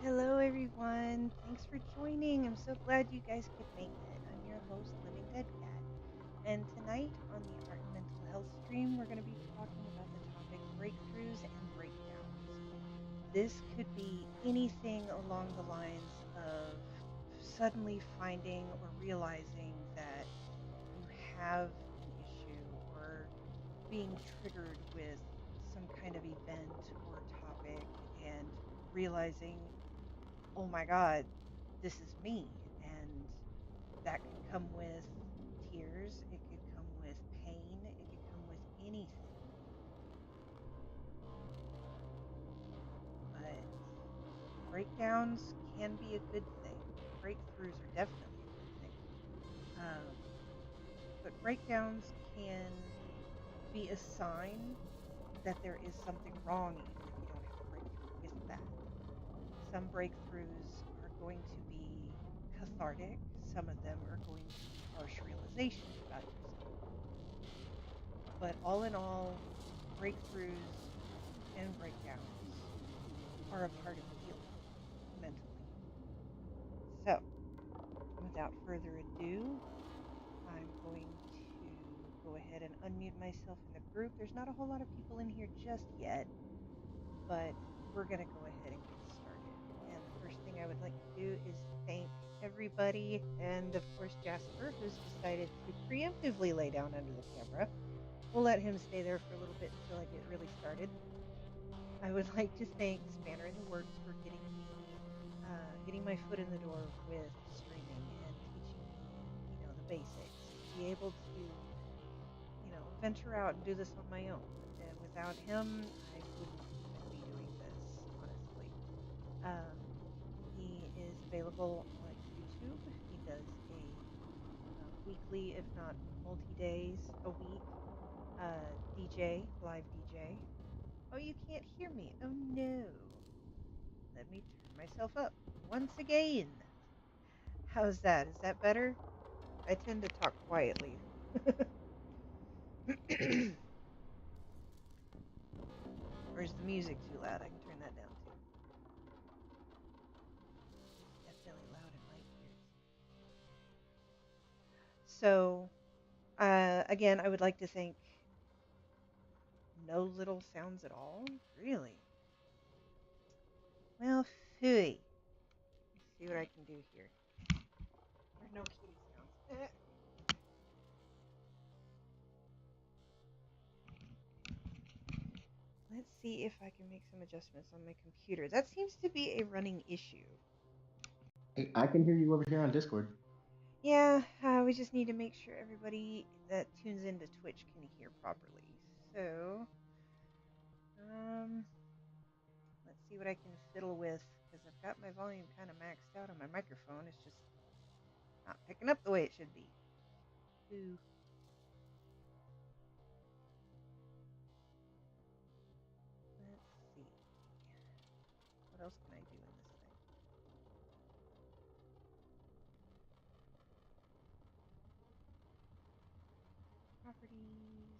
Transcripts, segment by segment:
Hello, everyone. Thanks for joining. I'm so glad you guys could make it. I'm your host, Living Dead Cat. And tonight on the Art and Mental Health stream, we're going to be talking about the topic breakthroughs and breakdowns. This could be anything along the lines of suddenly finding or realizing that you have an issue or being triggered with some kind of event or topic and realizing, oh my God, this is me. And that could come with tears, it could come with pain, it could come with anything. But breakdowns can be a good thing. Breakthroughs are definitely a good thing. Um, but breakdowns can be a sign that there is something wrong, even if you don't have a breakthrough with that. Some breakthroughs are going to be cathartic, some of them are going to be harsh realizations about yourself. But all in all, breakthroughs and breakdowns are a part of healing mentally. So, without further ado, I'm going to go ahead and unmute myself in the group. There's not a whole lot of people in here just yet, but we're going to go ahead and get started. And the first thing I would like to do is thank everybody, and of course Jasper, who's decided to preemptively lay down under the camera. We'll let him stay there for a little bit until I get really started. I would like to thank Spanner in the Works for getting my foot in the door with streaming and teaching me, the basics. Be able to, venture out and do this on my own. And without him, I wouldn't even be doing this, honestly. Um, he is available on YouTube. He does a weekly, if not multi-days a week, live DJ. Oh, you can't hear me. Oh no. Let me turn myself up once again. How's that? Is that better? I tend to talk quietly. Or is the music too loud? I can turn that down too. It's definitely loud in my ears. So, again, I would like to thank No Little Sounds at All. Really? Well, phooey. Let's see what I can do here. There's no kitty sounds. Let's see if I can make some adjustments on my computer. That seems to be a running issue. I can hear you over here on Discord. Yeah, we just need to make sure everybody that tunes into Twitch can hear properly. So, um, let's see what I can fiddle with, because I've got my volume kind of maxed out on my microphone. It's just not picking up the way it should be. Ooh. Let's see. What else can I do in this thing? Properties.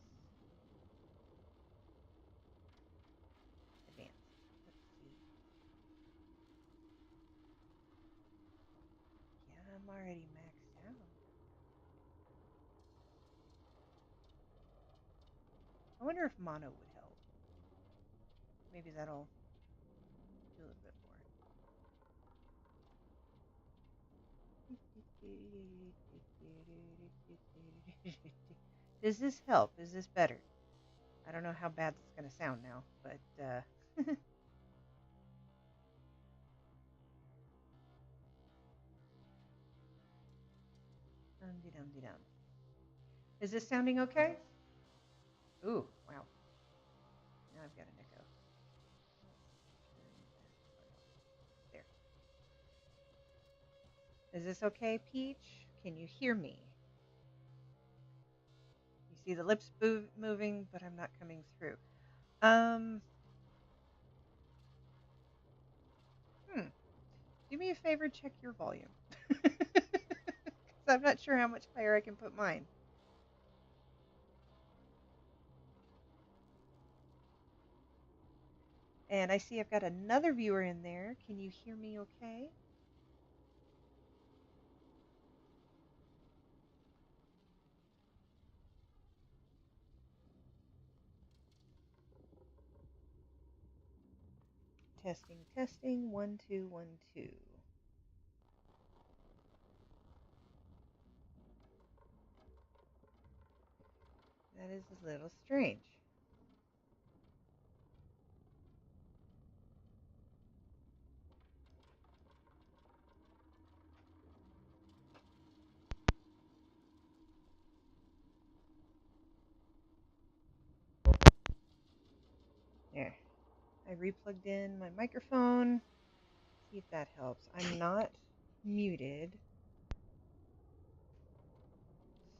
Advanced. Let's see. Yeah, I'm already maxed out. I wonder if mono would help. Maybe that'll do a little bit more. Does this help? Is this better? I don't know how bad it's going to sound now, but dum. Is this sounding okay? Ooh, wow. Now I've got an echo. Is this okay, Peach? Can you hear me? You see the lips moving, but I'm not coming through. Um, hmm. Do me a favor, check your volume. Because I'm not sure how much higher I can put mine. And I see I've got another viewer in there. Can you hear me okay? Testing, testing. 1, 2, 1, 2. That is a little strange. There. I replugged in my microphone. See if that helps. I'm not muted,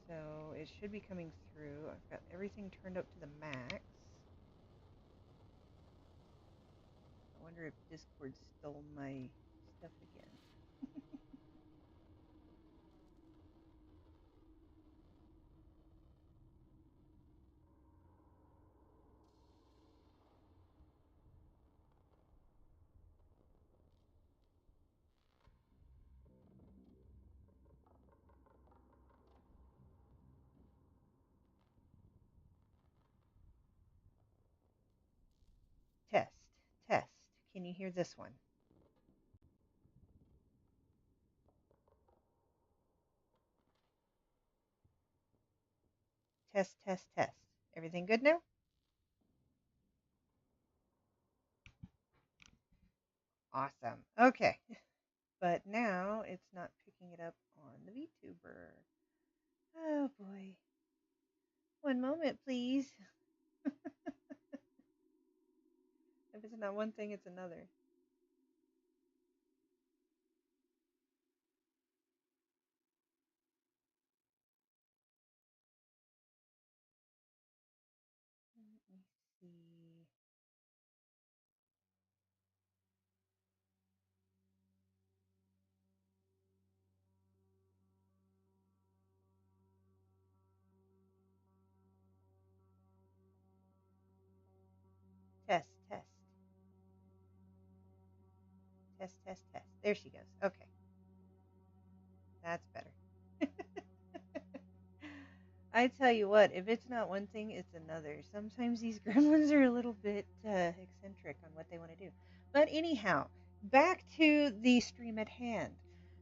so it should be coming through. I've got everything turned up to the max. I wonder if Discord stole my stuff again. Test, test. Can you hear this one? Test, test, test. Everything good now? Awesome. Okay. But now it's not picking it up on the VTuber. Oh boy. One moment, please. If it's not one thing, it's another. Let me see. Test, test, test, test, test. There she goes. Okay, that's better. I tell you what, if it's not one thing, it's another. Sometimes these gremlins are a little bit eccentric on what they want to do. But anyhow, back to the stream at hand.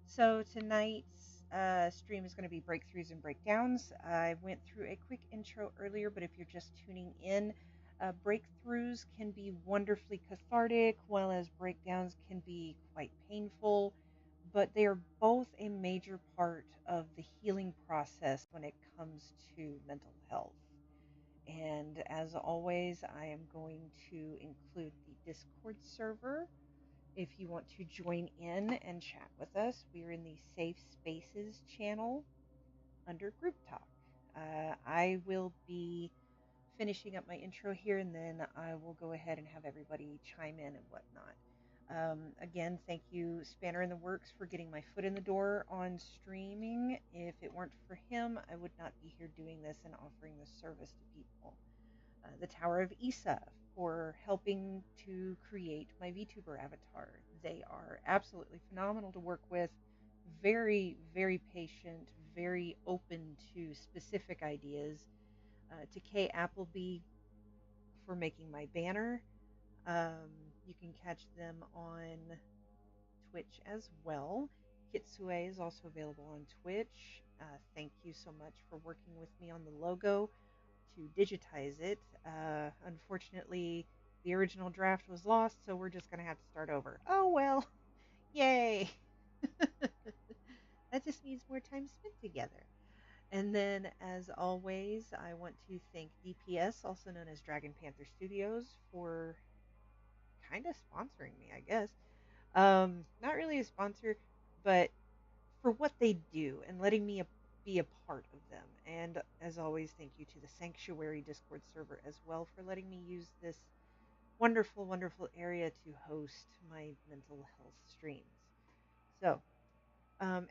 So tonight's stream is going to be breakthroughs and breakdowns. I went through a quick intro earlier, but if you're just tuning in, breakthroughs can be wonderfully cathartic, while as breakdowns can be quite painful, but they are both a major part of the healing process when it comes to mental health. And as always, I am going to include the Discord server if you want to join in and chat with us. We are in the Safe Spaces channel under Group Talk. I will be finishing up my intro here, and then I will go ahead and have everybody chime in and whatnot. Again, thank you, Spanner in the Works, for getting my foot in the door on streaming. If it weren't for him, I would not be here doing this and offering this service to people. The Tower of Isa for helping to create my VTuber avatar. They are absolutely phenomenal to work with. Very, very patient, very open to specific ideas. To Kay Appleby for making my banner. Um, you can catch them on Twitch as well. Kitsue is also available on Twitch. Thank you so much for working with me on the logo to digitize it. Unfortunately, the original draft was lost, so we're just going to have to start over. Oh well, yay! That just means more time spent together. And then, as always, I want to thank DPS, also known as Dragon Panther Studios, for kind of sponsoring me, I guess. Not really a sponsor, but for what they do and letting me be a part of them. And as always, thank you to the Sanctuary Discord server as well for letting me use this wonderful, wonderful area to host my mental health streams. So,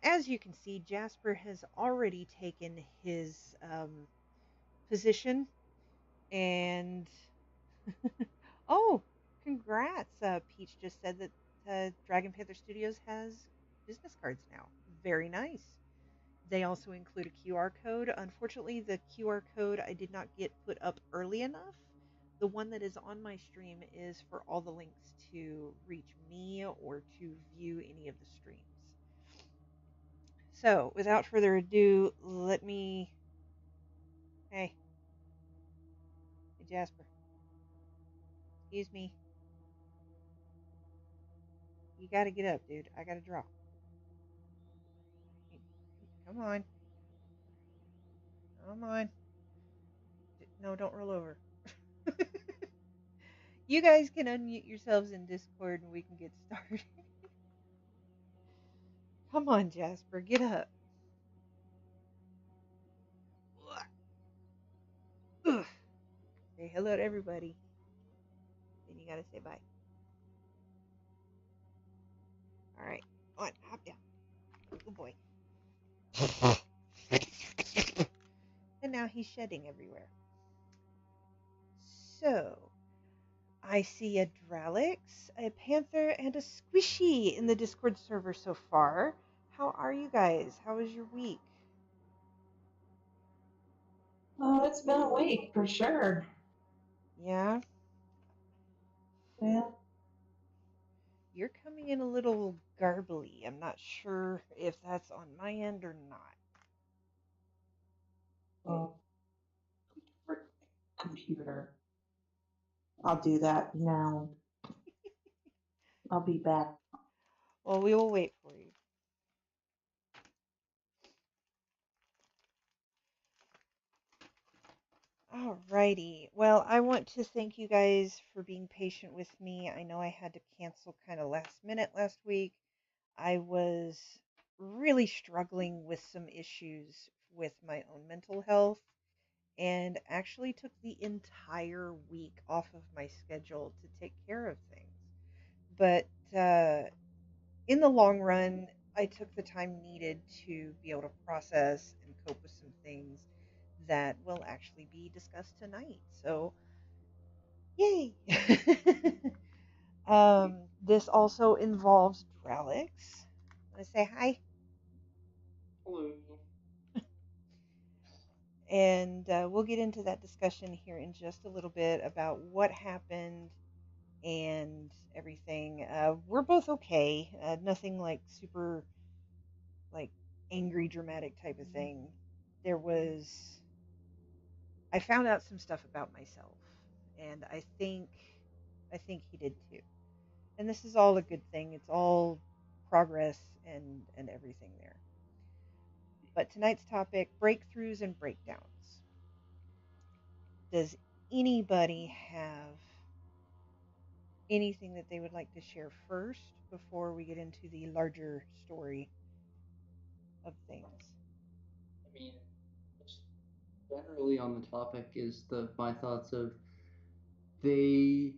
as you can see, Jasper has already taken his position, and oh, congrats! Peach just said that Dragon Panther Studios has business cards now. Very nice. They also include a QR code. Unfortunately, the QR code I did not get put up early enough. The one that is on my stream is for all the links to reach me or to view any of the streams. So, without further ado, let me. Hey, hey Jasper. Excuse me. You gotta get up, dude. I gotta draw. Come on. Come on. No, don't roll over. You guys can unmute yourselves in Discord and we can get started. Come on, Jasper, get up. Ugh. Say hello to everybody. Then you gotta say bye. All right, on, hop down. Good boy. And now he's shedding everywhere. So, I see a Dralix, a Panther, and a Squishy in the Discord server so far. How are you guys? How was your week? Oh, it's been a week for sure. Yeah? Yeah. You're coming in a little garbly. I'm not sure if that's on my end or not. Oh, computer. I'll do that now. I'll be back. Well, we will wait for you. Alrighty. Well, I want to thank you guys for being patient with me. I know I had to cancel kind of last minute last week. I was really struggling with some issues with my own mental health and actually took the entire week off of my schedule to take care of things. But in the long run, I took the time needed to be able to process and cope with some things that will actually be discussed tonight. So, yay! This also involves Dralix. Want to say hi? Hello. And we'll get into that discussion here in just a little bit about what happened and everything. We're both okay. Nothing like super, like angry, dramatic type of thing. There was. I found out some stuff about myself, and I think he did too. And this is all a good thing. It's all progress and everything there. But tonight's topic: breakthroughs and breakdowns. Does anybody have anything that they would like to share first before we get into the larger story of things? I mean, just generally on the topic is my thoughts of they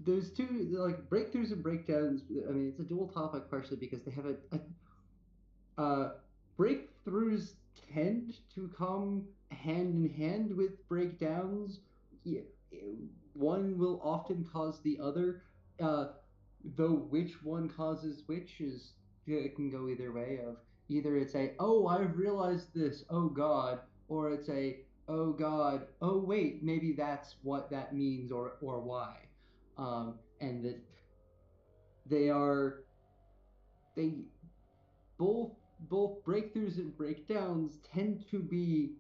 those two like breakthroughs and breakdowns. I mean, it's a dual topic partially because they have breakthroughs tend to come hand in hand with breakdowns. Yeah, one will often cause the other, uh, though which one causes which is it can go either way. Of either it's a oh I've realized this oh God, or it's a oh God oh wait maybe that's what that means or why, and that they are they both both breakthroughs and breakdowns tend to be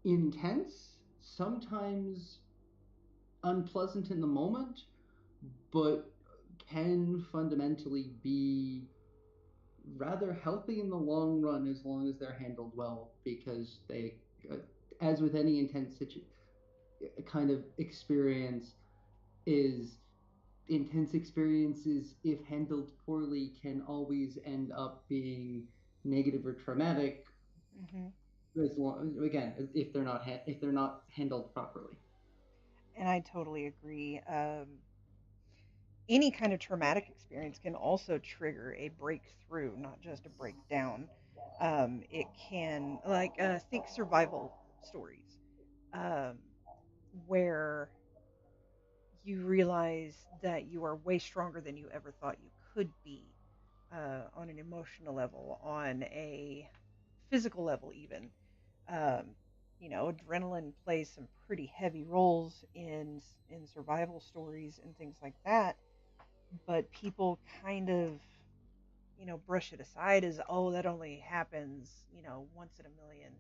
intense, sometimes unpleasant in the moment, but can fundamentally be rather healthy in the long run as long as they're handled well, because they, as with any intense kind of experience, is intense experiences, if handled poorly, can always end up being negative or traumatic. Hmm. As long, again, if they're not handled properly. And I totally agree. Any kind of traumatic experience can also trigger a breakthrough, not just a breakdown. It can, like, think survival stories, um, where you realize that you are way stronger than you ever thought you could be, on an emotional level, on a physical level, even. Um, adrenaline plays some pretty heavy roles in survival stories and things like that, but people kind of brush it aside as, oh, that only happens once in a million.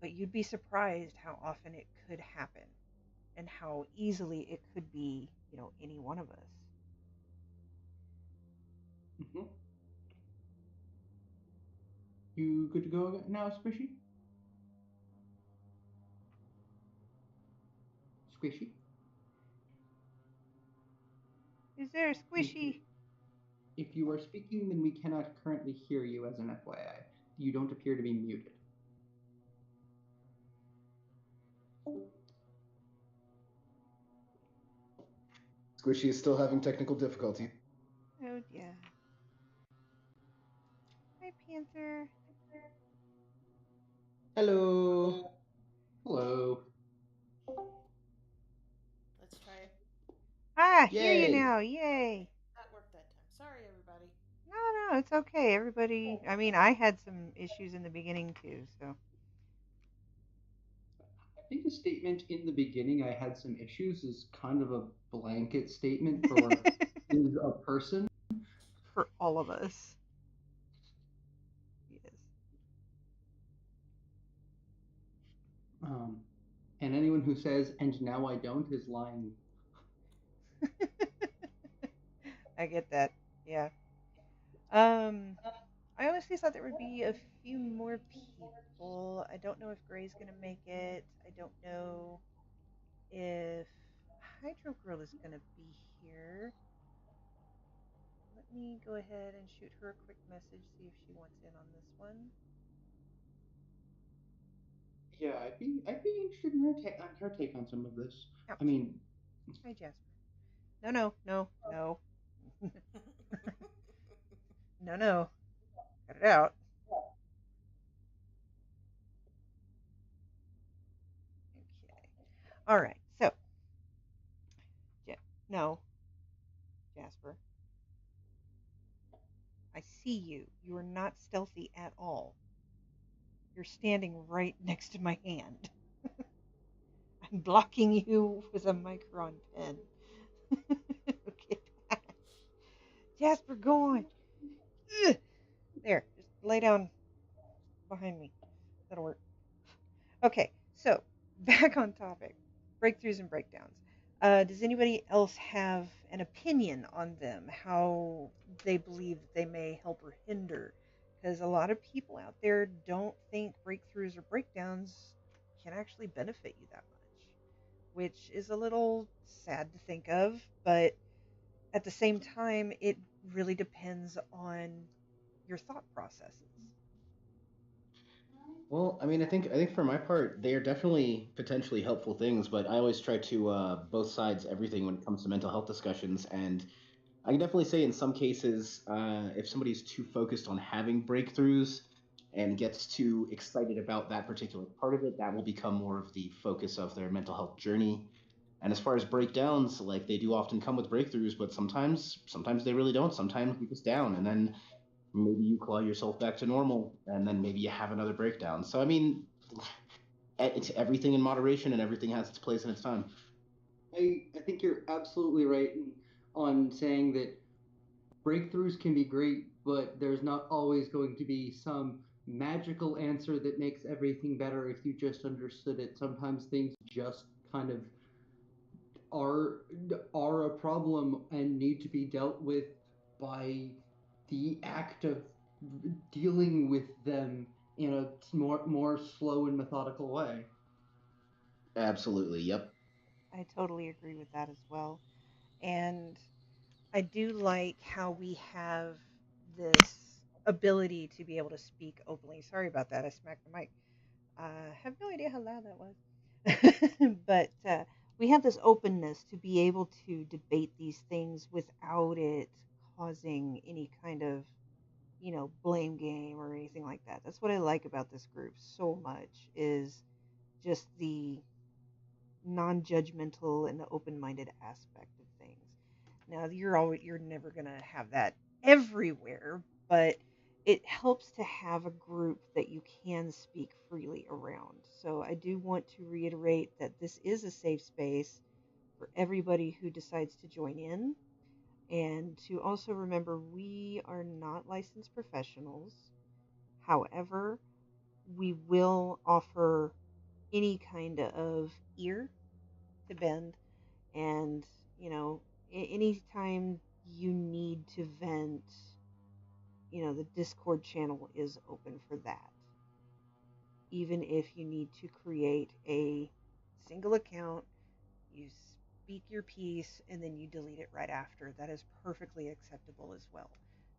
But you'd be surprised how often it could happen and how easily it could be any one of us. Hmm. You good to go now, Squishy? Squishy? Is there a If squishy? if you are speaking, then we cannot currently hear you as an FYI. You don't appear to be muted. Squishy is still having technical difficulty. Oh yeah. Hi, Panther. Hello. Hello. Let's try it. Ah, hear you Yay. now. Yay. That worked that time. Sorry, everybody. No, it's okay. Everybody, I mean, I had some issues in the beginning too, so. I think the statement in the beginning, I had some issues, is kind of a blanket statement for is a person. For all of us. Yes. And anyone who says, and now I don't, is lying. I get that. Yeah. Um, I honestly thought there would be a few more people. I don't know if Gray's gonna make it. I don't know if Hydro Girl is gonna be here. Let me go ahead and shoot her a quick message, see if she wants in on this one. Yeah, I'd be interested in her take on some of this. Ouch. I mean, Hi, Jasper. No. No. Cut it out. Okay. All right. So, no, Jasper. I see you. You are not stealthy at all. You're standing right next to my hand. I'm blocking you with a micron pen. Okay, Jasper, go on. Ugh. There, just lay down behind me. That'll work. Okay, so back on topic, breakthroughs and breakdowns. Does anybody else have an opinion on them? How they believe that they may help or hinder? Because a lot of people out there don't think breakthroughs or breakdowns can actually benefit you that much, which is a little sad to think of, but at the same time, it really depends on your thought processes. Well, I mean, I think for my part, they are definitely potentially helpful things, but I always try to both sides everything when it comes to mental health discussions, and I can definitely say in some cases, if somebody's too focused on having breakthroughs and gets too excited about that particular part of it, that will become more of the focus of their mental health journey. And as far as breakdowns, like they do often come with breakthroughs, but sometimes they really don't. Sometimes you just down, and then maybe you claw yourself back to normal, and then maybe you have another breakdown. So I mean, it's everything in moderation, and everything has its place and its time. I think you're absolutely right on saying that breakthroughs can be great, but there's not always going to be some magical answer that makes everything better if you just understood it. Sometimes things just kind of are are a problem and need to be dealt with by the act of dealing with them in a more slow and methodical way. Absolutely. Yep. I totally agree with that as well. And I do like how we have this ability to be able to speak openly. Sorry about that. I smacked the mic. I have no idea how loud that was. But we have this openness to be able to debate these things without it causing any kind of, blame game or anything like that. That's what I like about this group so much is just the non-judgmental and the open-minded aspect of things. Now, you're never going to have that everywhere, but it helps to have a group that you can speak freely around. So I do want to reiterate that this is a safe space for everybody who decides to join in, and to also remember we are not licensed professionals. However, we will offer any kind of ear to bend, and anytime you need to vent, the Discord channel is open for that. Even if you need to create a single account, you speak your piece and then you delete it right after, that is perfectly acceptable as well.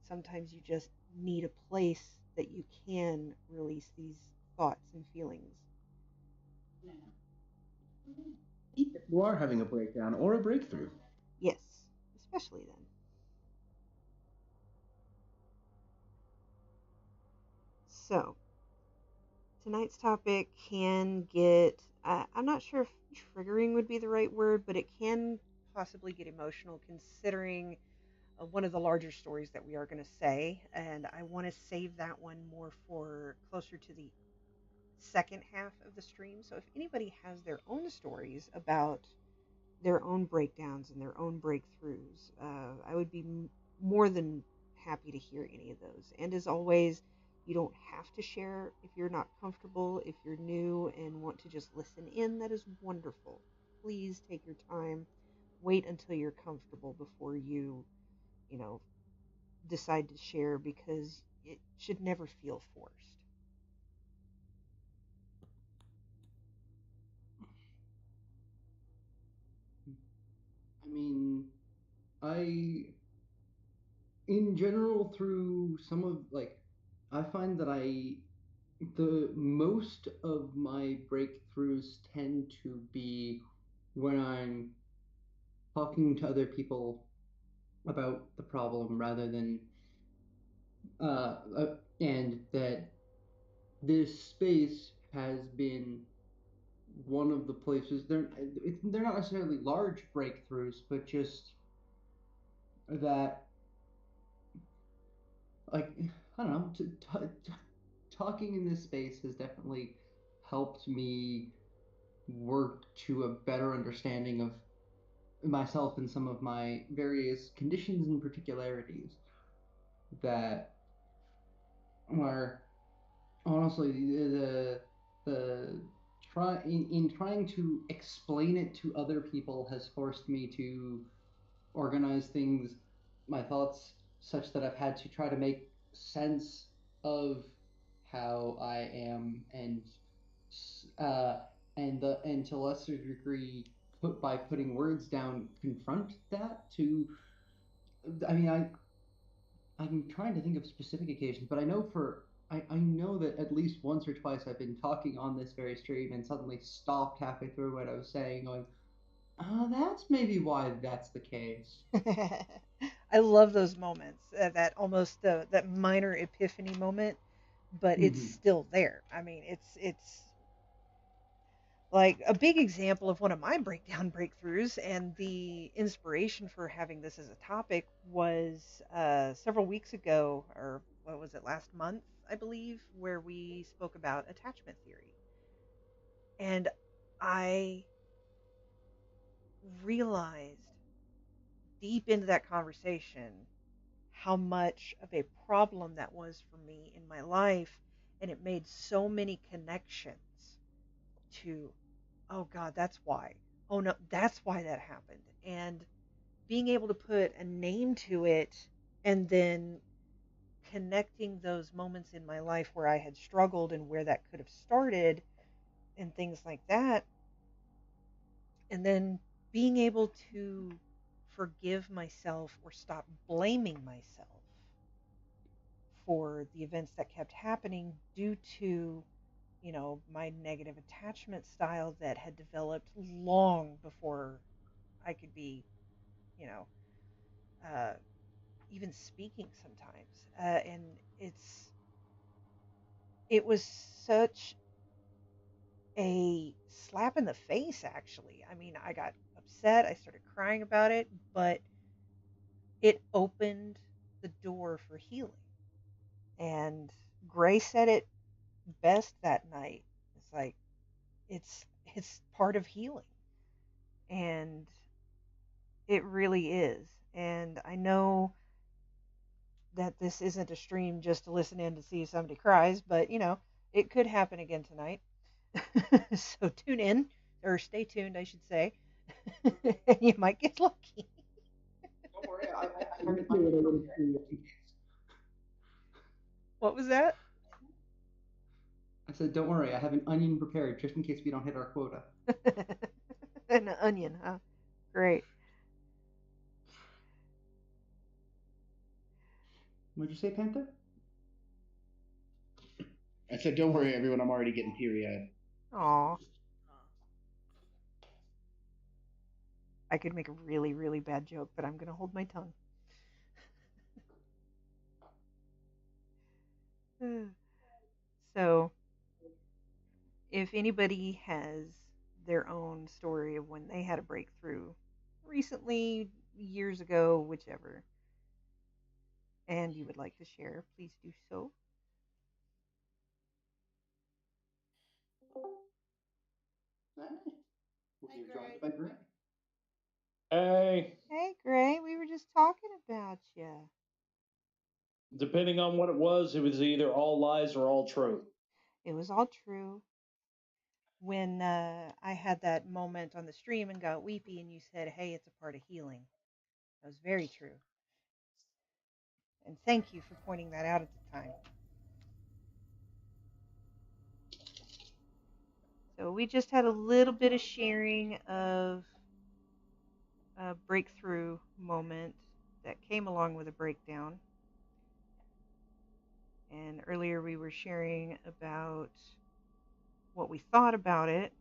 Sometimes you just need a place that you can release these thoughts and feelings. If you are having a breakdown or a breakthrough. Yes, especially then. So, tonight's topic can get, I'm not sure if triggering would be the right word, but it can possibly get emotional considering one of the larger stories that we are going to say. And I want to save that one more for closer to the second half of the stream. So if anybody has their own stories about their own breakdowns and their own breakthroughs, I would be more than happy to hear any of those. And as always, you don't have to share if you're not comfortable. If you're new and want to just listen in, that is wonderful. Please take your time. Wait until you're comfortable before you, decide to share, because it should never feel forced. I mean, in general, through some of, I find that the most of my breakthroughs tend to be when I'm talking to other people about the problem rather than, and that this space has been one of the places, they're not necessarily large breakthroughs, but just that, like, I don't know, talking in this space has definitely helped me work to a better understanding of myself and some of my various conditions and particularities that are honestly the in trying to explain it to other people has forced me to organize things, my thoughts, such that I've had to try to make sense of how I am, uh, and to a lesser degree, by putting words down, confront that. I mean, I'm trying to think of specific occasions, but I know that at least once or twice I've been talking on this very stream and suddenly stopped halfway through what I was saying, going, that's maybe why that's the case. I love those moments, that almost that minor epiphany moment, but it's still there. I mean, it's like a big example of one of my breakdown breakthroughs, and the inspiration for having this as a topic was several weeks ago, or what was it, last month, I believe, where we spoke about attachment theory. And I realized deep into that conversation how much of a problem that was for me in my life. And it made so many connections to, oh God, that's why. Oh no, that's why that happened. And being able to put a name to it, and then connecting those moments in my life where I had struggled and where that could have started and things like that. And then being able to forgive myself or stop blaming myself for the events that kept happening due to, my negative attachment style that had developed long before I could be, you know, uh, even speaking sometimes. And it was such a slap in the face, actually. I mean, I got upset. I started crying about it, but it opened the door for healing. And Gray said it best that night. It's like it's part of healing, and it really is. And I know that this isn't a stream just to listen in to see if somebody cries, but it could happen again tonight. So tune in, or stay tuned, I should say. And you might get lucky. Don't worry, I have an onion prepared just in case. What was that? I said, don't worry, I have an onion prepared just in case we don't hit our quota. An onion, huh? Great. What'd you say, Panther? I said, don't worry, everyone. I'm already getting teary-eyed. Aw. I could make a really, really bad joke, but I'm going to hold my tongue. So, if anybody has their own story of when they had a breakthrough recently, years ago, whichever, and you would like to share, please do so. We're joined by Gray. Hey, Hey, Gray, we were just talking about you. depending on what it was either all lies or all truth. It was all true. When I had that moment on the stream and got weepy, and you said, "Hey, it's a part of healing." That was very true. And thank you for pointing that out at the time. So we just had a little bit of sharing of a breakthrough moment that came along with a breakdown. And earlier we were sharing about what we thought about it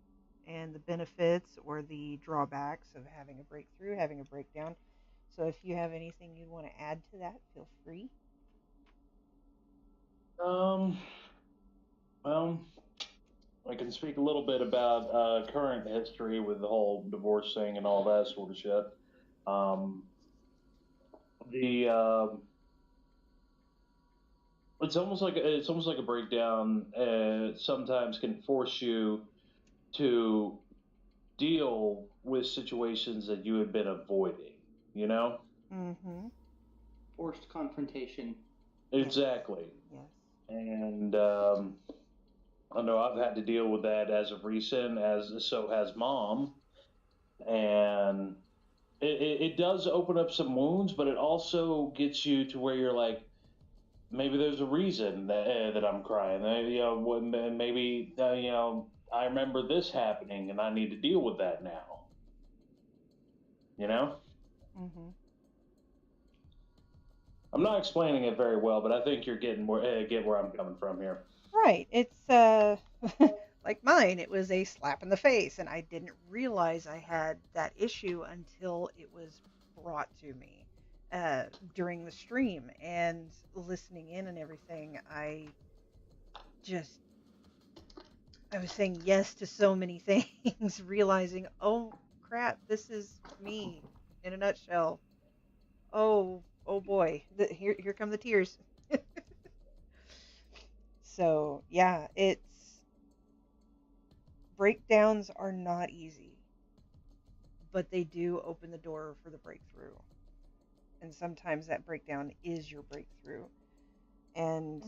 and the benefits or the drawbacks of having a breakthrough, having a breakdown. So if you have anything you'd want to add to that, feel free. Well, I can speak a little bit about current history with the whole divorce thing and all that sort of shit. Um, the it's almost like a breakdown. Sometimes can force you to deal with situations that you had been avoiding. You know. Mm-hmm. Forced confrontation. Exactly. Yes. And I know I've had to deal with that as of recent, as so has Mom, and it does open up some wounds, but it also gets you to where you're like, maybe there's a reason that I'm crying. Maybe I remember this happening, and I need to deal with that now. You know. Mm-hmm. I'm not explaining it very well, but I think you're getting get where I'm coming from here. Right. It's like mine. It was a slap in the face, and I didn't realize I had that issue until it was brought to me during the stream and listening in and everything. I was saying yes to so many things, realizing, oh crap, this is me in a nutshell. Oh boy, here come the tears. So yeah, breakdowns are not easy, but they do open the door for the breakthrough. And sometimes that breakdown is your breakthrough. And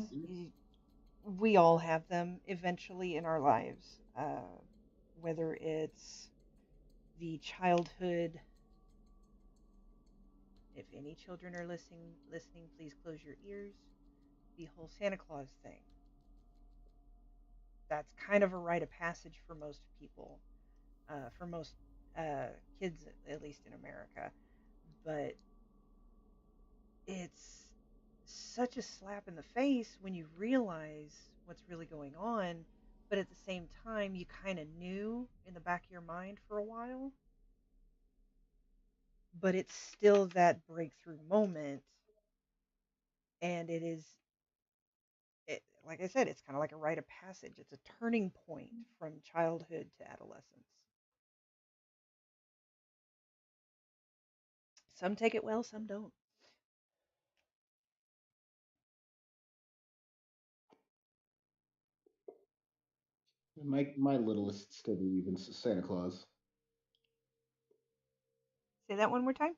we all have them eventually in our lives, whether it's the childhood. If any children are listening, please close your ears. The whole Santa Claus thing. That's kind of a rite of passage for most people, for most kids, at least in America. but it's such a slap in the face when you realize what's really going on, but at the same time, you kind of knew in the back of your mind for a while, but it's still that breakthrough moment. And like I said, it's kind of like a rite of passage. It's a turning point from childhood to adolescence. Some take it well, some don't. My littlest still believe in Santa Claus. Say that one more time.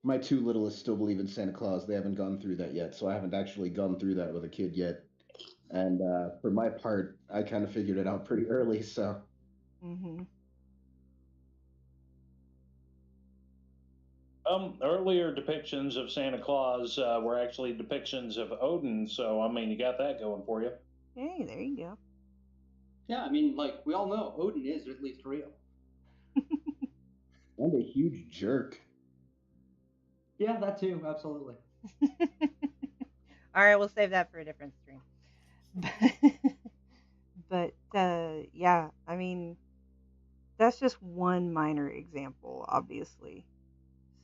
My two littlest still believe in Santa Claus. They haven't gone through that yet, so I haven't actually gone through that with a kid yet. And for my part, I kind of figured it out pretty early. So Mm-hmm. Earlier depictions of Santa Claus were actually depictions of Odin, so I mean, you got that going for you. Hey, there you go. Yeah, I mean, like, we all know Odin is at least real. and a huge jerk. Yeah, that too, absolutely. All right, we'll save that for a different stream. But yeah, I mean, that's just one minor example, obviously.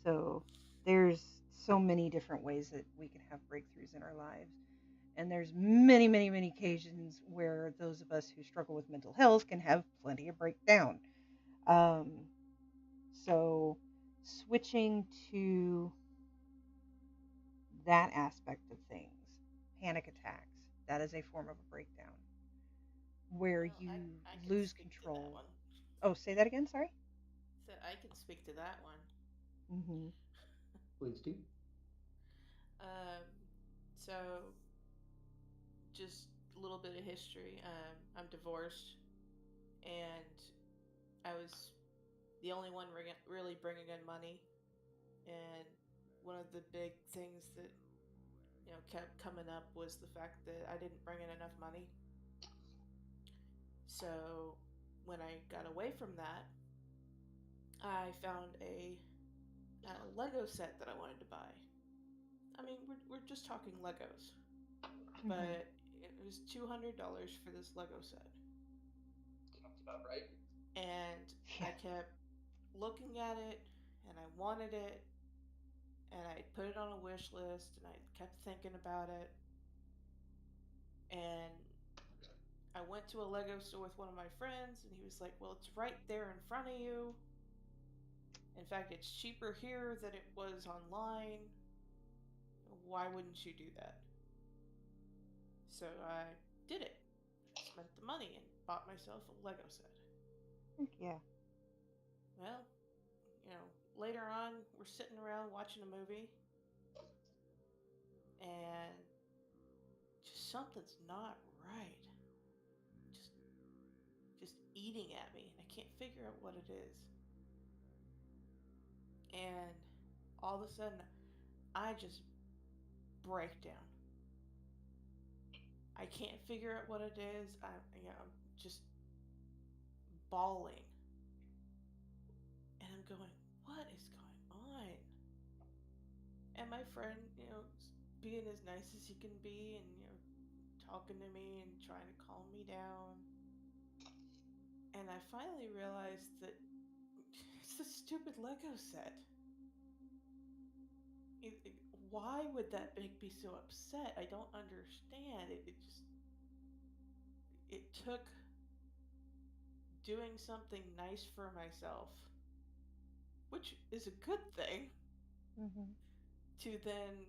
So there's so many different ways that we can have breakthroughs in our lives. And there's many, many, many occasions where those of us who struggle with mental health can have plenty of breakdown. Um, so switching to that aspect of things, panic attacks, that is a form of a breakdown where Well, you I can lose speak to that control. one. Oh, say that again, sorry. So I can speak to that one. Mm-hmm. Please do. Um, so just a little bit of history. I'm divorced, and I was the only one really bringing in money. And one of the big things that kept coming up was the fact that I didn't bring in enough money. So when I got away from that, I found a Lego set that I wanted to buy. I mean, we're just talking Legos, Mm-hmm. but it was $200 for this Lego set, Sounds about right. and Yeah. I kept looking at it, and I wanted it, and I put it on a wish list, and I kept thinking about it, and I went to a Lego store with one of my friends, and he was like, "Well, it's right there in front of you. In fact, it's cheaper here than it was online. Why wouldn't you do that?" So I did it. I spent the money and bought myself a Lego set. Yeah. Well, later on, we're sitting around watching a movie, and just something's not right. Just, just eating at me, and I can't figure out what it is. And all of a sudden, I just break down. I can't figure out what it is. I'm just bawling, and I'm going, "What is going on?" And my friend, being as nice as he can be, and talking to me and trying to calm me down. And I finally realized that it's a stupid Lego set. Why would that make me so upset? I don't understand. It took doing something nice for myself, which is a good thing, Mm-hmm. to then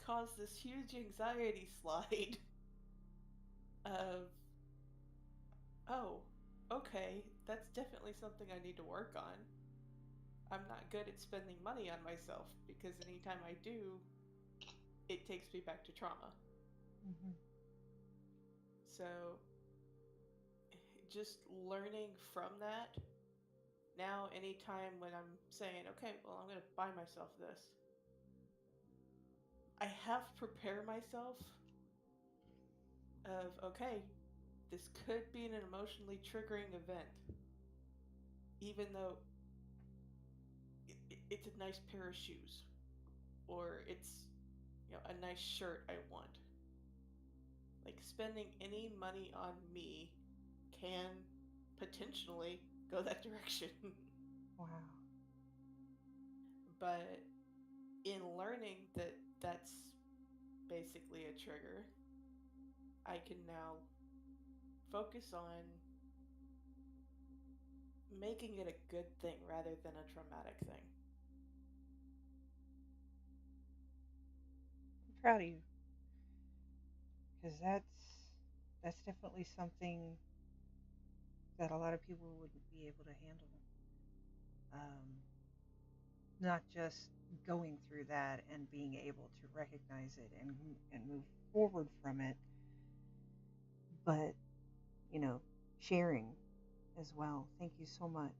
cause this huge anxiety slide of, oh, okay, that's definitely something I need to work on. I'm not good at spending money on myself because anytime I do, it takes me back to trauma. Mm-hmm. So, just learning from that. Now, anytime when I'm saying, okay, well, I'm going to buy myself this, I have to prepare myself of, okay, this could be an emotionally triggering event, even though it's a nice pair of shoes, or it's a nice shirt I want. Like spending any money on me can potentially go that direction. Wow. But in learning that that's basically a trigger, I can now focus on making it a good thing rather than a traumatic thing. I'm proud of you because that's definitely something that a lot of people wouldn't be able to handle. Um, Not just going through that and being able to recognize it and move forward from it, but you know, sharing as well. Thank you so much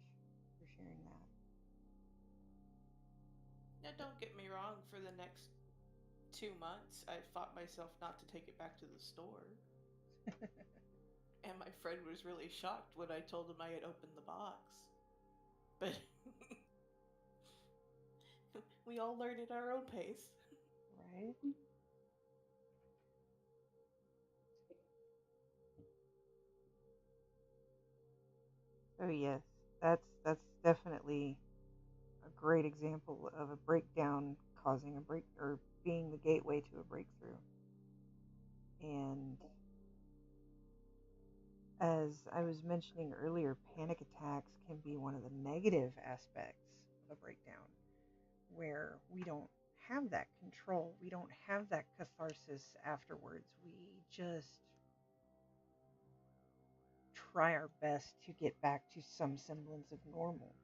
for sharing Now, don't get me wrong, for the next 2 months, I fought myself not to take it back to the store. that. And my friend was really shocked when I told him I had opened the box. But we all learn at our own pace. Right? Oh yes, that's definitely a great example of a breakdown causing a break or being the gateway to a breakthrough. And as I was mentioning earlier, panic attacks can be one of the negative aspects of a breakdown where we don't have that control. We don't have that catharsis afterwards. We just try our best to get back to some semblance of normal.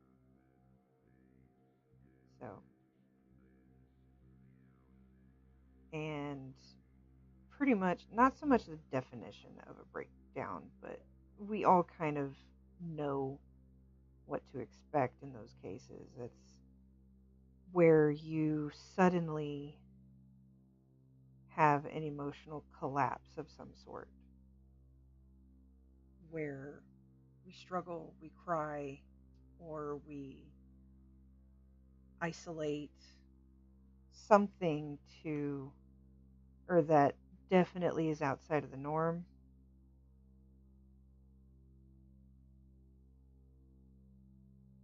So, and pretty much, not so much the definition of a breakdown, but we all kind of know what to expect in those cases. It's where you suddenly have an emotional collapse of some sort, where we struggle, we cry, or we isolate something to, or that definitely is outside of the norm.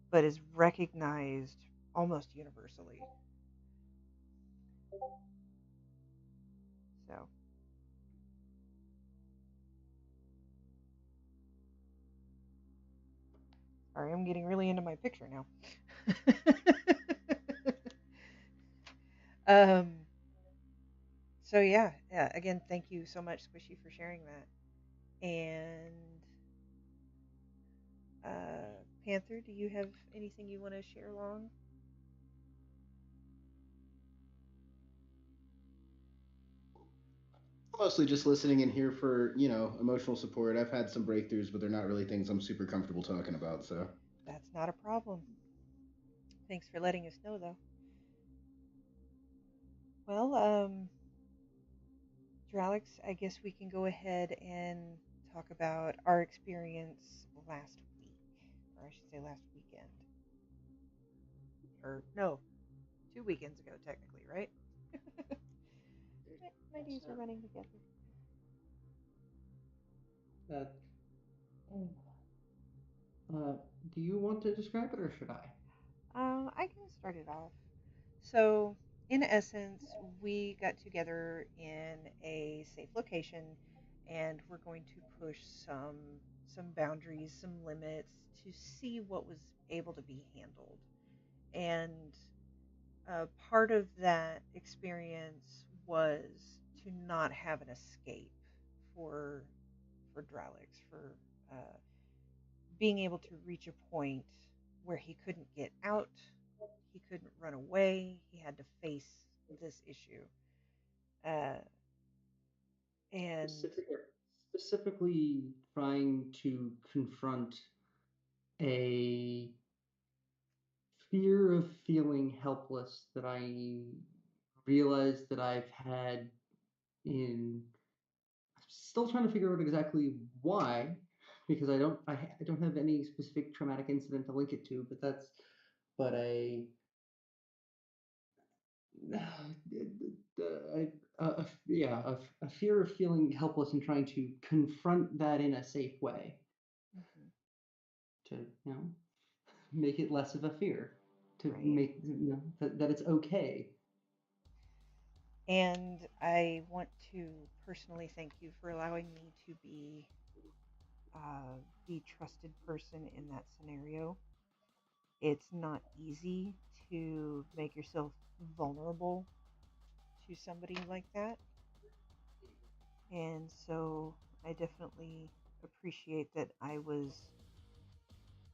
But is recognized almost universally. So, sorry, I'm getting really into my picture now. um, so yeah. Again, thank you so much, Squishy, for sharing that. And Panther, do you have anything you want to share along? Mostly just listening in here for, emotional support. I've had some breakthroughs, but they're not really things I'm super comfortable talking about, so. That's not a problem. Thanks for letting us know, though. Well, Dralix, I guess we can go ahead and talk about our experience last week, or I should say last weekend. Or, no, 2 weekends ago, technically, right? My days are running together. Uh, do you want to describe it or should I? I can start it off. So, in essence, we got together in a safe location, and we're going to push some boundaries, some limits to see what was able to be handled. And part of that experience was to not have an escape for Dralix, for uh, being able to reach a point where he couldn't get out, he couldn't run away, he had to face this issue. Uh, and Specifically trying to confront a fear of feeling helpless that I realized that I've had in. I'm still trying to figure out exactly why, because I don't have any specific traumatic incident to link it to, but I yeah, a fear of feeling helpless and trying to confront that in a safe way Mhm. to, make it less of a fear, to Right. make, that it's okay. And I want to personally thank you for allowing me to be the trusted person in that scenario. It's not easy to make yourself vulnerable to somebody like that. And so I definitely appreciate that I was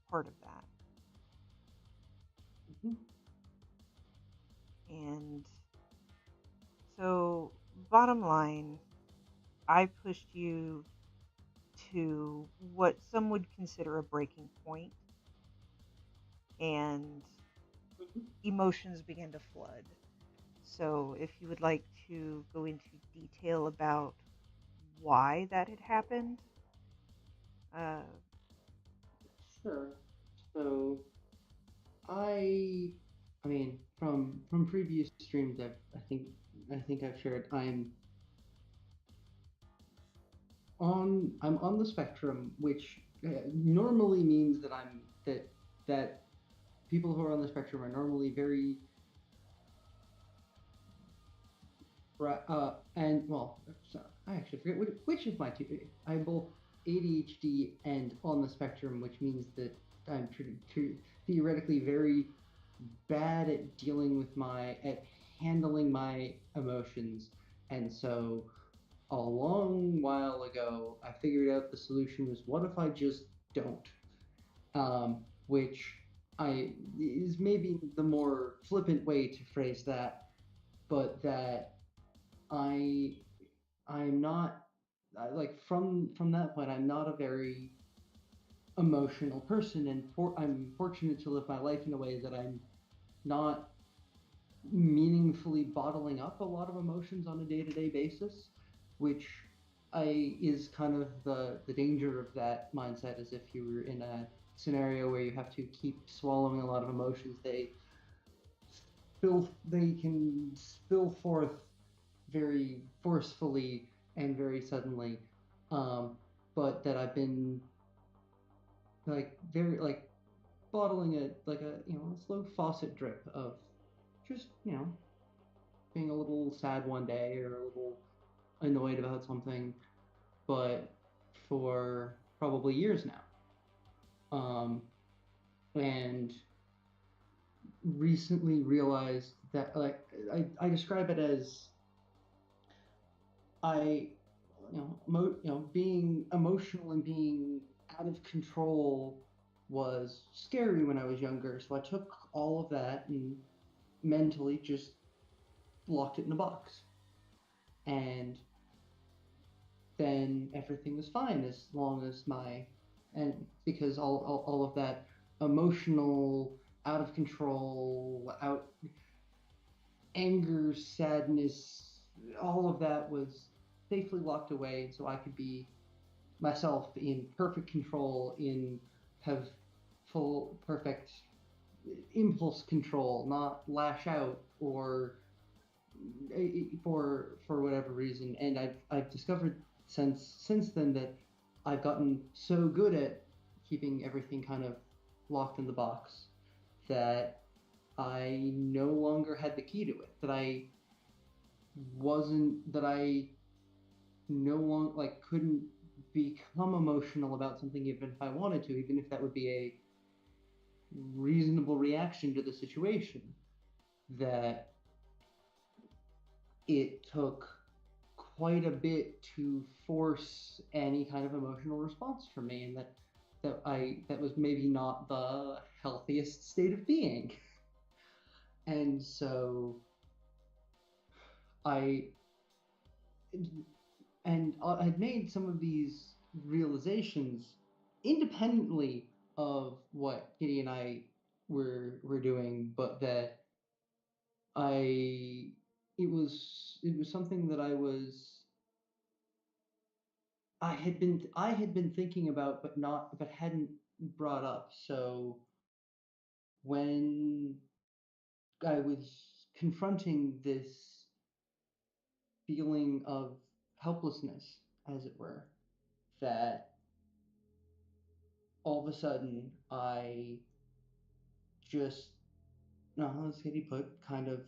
part of that. Mhm. And so, bottom line, I pushed you to what some would consider a breaking point, and emotions began to flood. So, if you would like to go into detail about why that had happened, uh, Sure. So I, I mean, from previous streams, I think I've shared I'm on the spectrum, which normally means that people who are on the spectrum are normally very and well, so I actually forget which of my two. I'm both ADHD and on the spectrum, which means that I'm theoretically very bad at dealing with at handling my emotions, and so a long while ago, I figured out the solution was what if I just don't, which I is maybe the more flippant way to phrase that, but that I I'm not like from that point I'm not a very emotional person, and I'm fortunate to live my life in a way that I'm not meaningfully bottling up a lot of emotions on a day-to-day basis, which I is kind of the danger of that mindset. Is if you were in a scenario where you have to keep swallowing a lot of emotions, they can spill forth very forcefully and very suddenly. Um, but that I've been like very like bottling it like a slow faucet drip of just being a little sad one day or a little annoyed about something, but for probably years now. And recently realized that like I describe it as I being emotional and being out of control was scary when I was younger. So I took all of that and mentally just locked it in a box. And then everything was fine as long as and because all of that emotional, out of control, out anger, sadness, all of that was safely locked away so I could be myself in perfect control, in have full perfect impulse control, not lash out or for whatever reason. And I've discovered since then that I've gotten so good at keeping everything kind of locked in the box that I no longer had the key to it. That I no longer like couldn't become emotional about something even if I wanted to, even if that would be a reasonable reaction to the situation. That it took quite a bit to force any kind of emotional response from me, and that was maybe not the healthiest state of being. And so I I'd made some of these realizations independently of what Kitty and I were doing, but that I it was something that I had been thinking about but hadn't brought up. So when I was confronting this feeling of helplessness, as it were, that all of a sudden I just, as Kitty put, kind of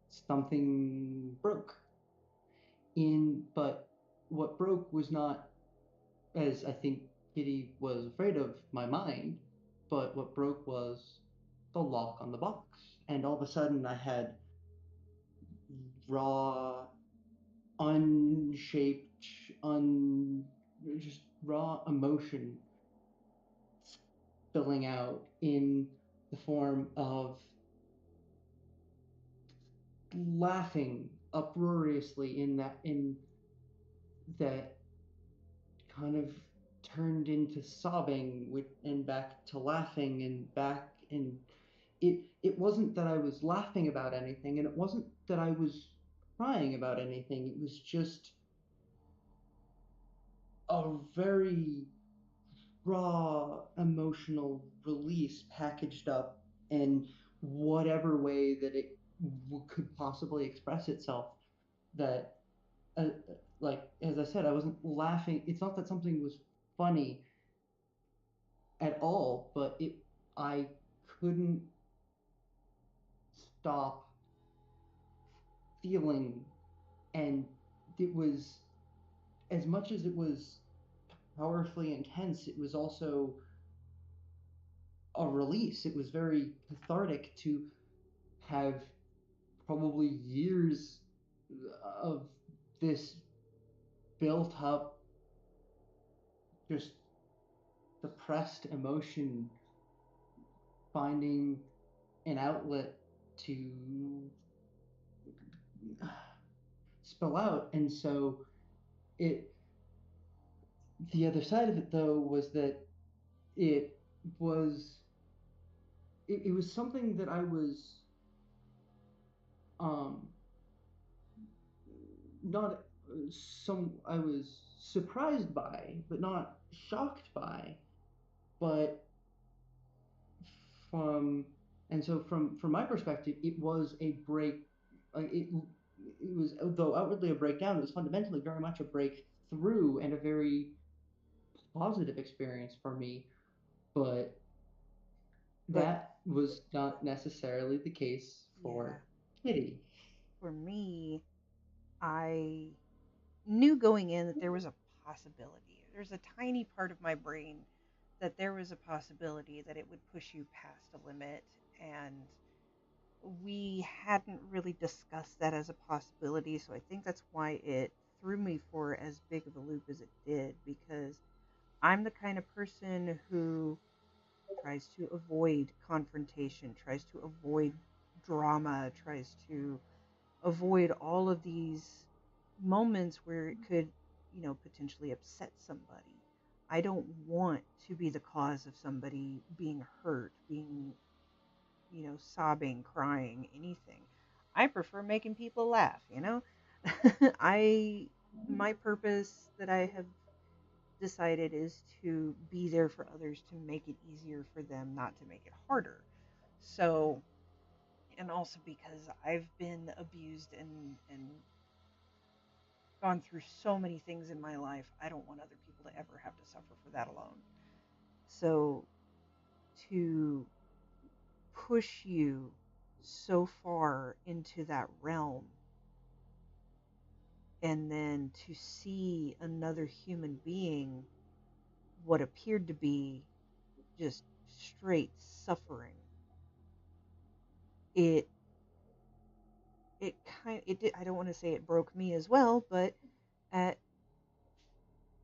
something broke. But what broke was not, as I think Kitty was afraid of, my mind, but what broke was the lock on the box. And all of a sudden I had raw, unshaped, just raw emotion spilling out in the form of laughing uproariously in that kind of turned into sobbing and back to laughing and back, and it wasn't that I was laughing about anything, and it wasn't that I was crying about anything. It was just a very raw emotional release packaged up in whatever way that it could possibly express itself. That uh, like, as I said, I wasn't laughing. It's not that something was funny at all, but I couldn't stop feeling, and it was, as much as it was powerfully intense, it was also a release. It was very cathartic to have probably years of this built up, just suppressed emotion finding an outlet to spill out. And so it the other side of it, though, was that it was it was something that um not I was surprised by, but not shocked by. But from and so from my perspective, it was a break. Like it was, though outwardly a breakdown, it was fundamentally very much a breakthrough and a very positive experience for me. But But that was not necessarily the case yeah, for Kitty. for me, I knew going in that there was a possibility. There's a tiny part of my brain that there was a possibility that it would push you past a limit, and we hadn't really discussed that as a possibility, so I think that's why it threw me for as big of a loop as it did, because I'm the kind of person who tries to avoid confrontation, tries to avoid drama, tries to avoid all of these moments where it could, potentially upset somebody. I don't want to be the cause of somebody being hurt, being, sobbing, crying, anything. I prefer making people laugh. I my purpose that I have decided is to be there for others, to make it easier for them, not to make it harder. So, and also because I've been abused and gone through so many things in my life, I don't want other people to ever have to suffer for that alone. So, to push you so far into that realm, and then to see another human being, what appeared to be just straight suffering, it it did, I don't want to say it broke me as well, but at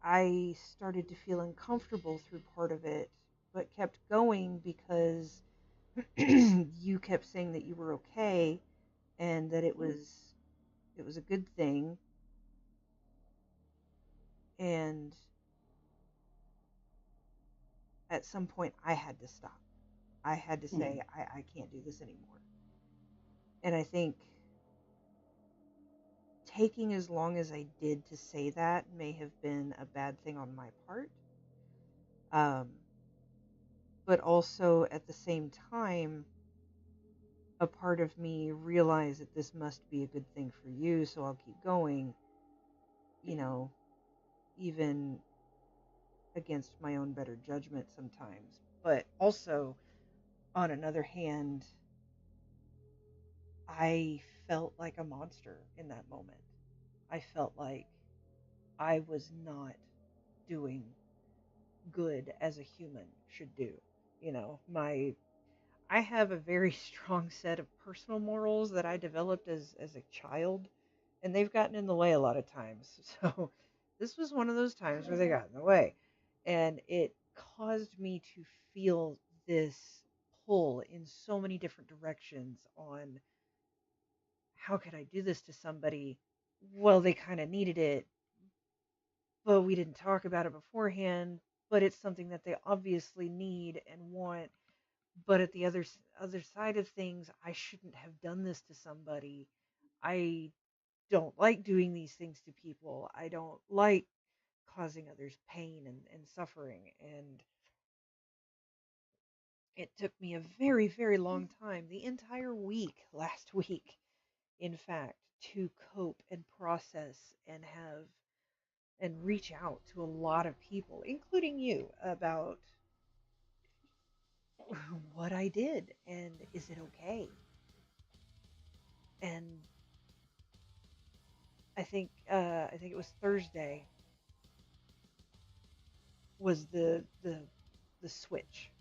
I started to feel uncomfortable through part of it, but kept going because you kept saying that you were okay and that it was a good thing. And at some point I had to stop. I had to say, I can't do this anymore. And I think taking as long as I did to say that may have been a bad thing on my part. But also at the same time, a part of me realized that this must be a good thing for you, so I'll keep going, you know, even against my own better judgment sometimes. But also, on another hand, I felt like a monster in that moment. I felt like I was not doing good as a human should do. You know, I have a very strong set of personal morals that I developed as a child, and they've gotten in the way a lot of times. So this was one of those times where they got in the way, and it caused me to feel this pull in so many different directions on how could I do this to somebody? Well, they kind of needed it, but we didn't talk about it beforehand. But it's something that they obviously need and want. But at the other side of things, I shouldn't have done this to somebody. I don't like doing these things to people. I don't like causing others pain and suffering. And it took me a very, very long time, the entire week, last week, in fact, to cope and process and have and reach out to a lot of people, including you, about what I did and is it okay? And I think it was Thursday was the switch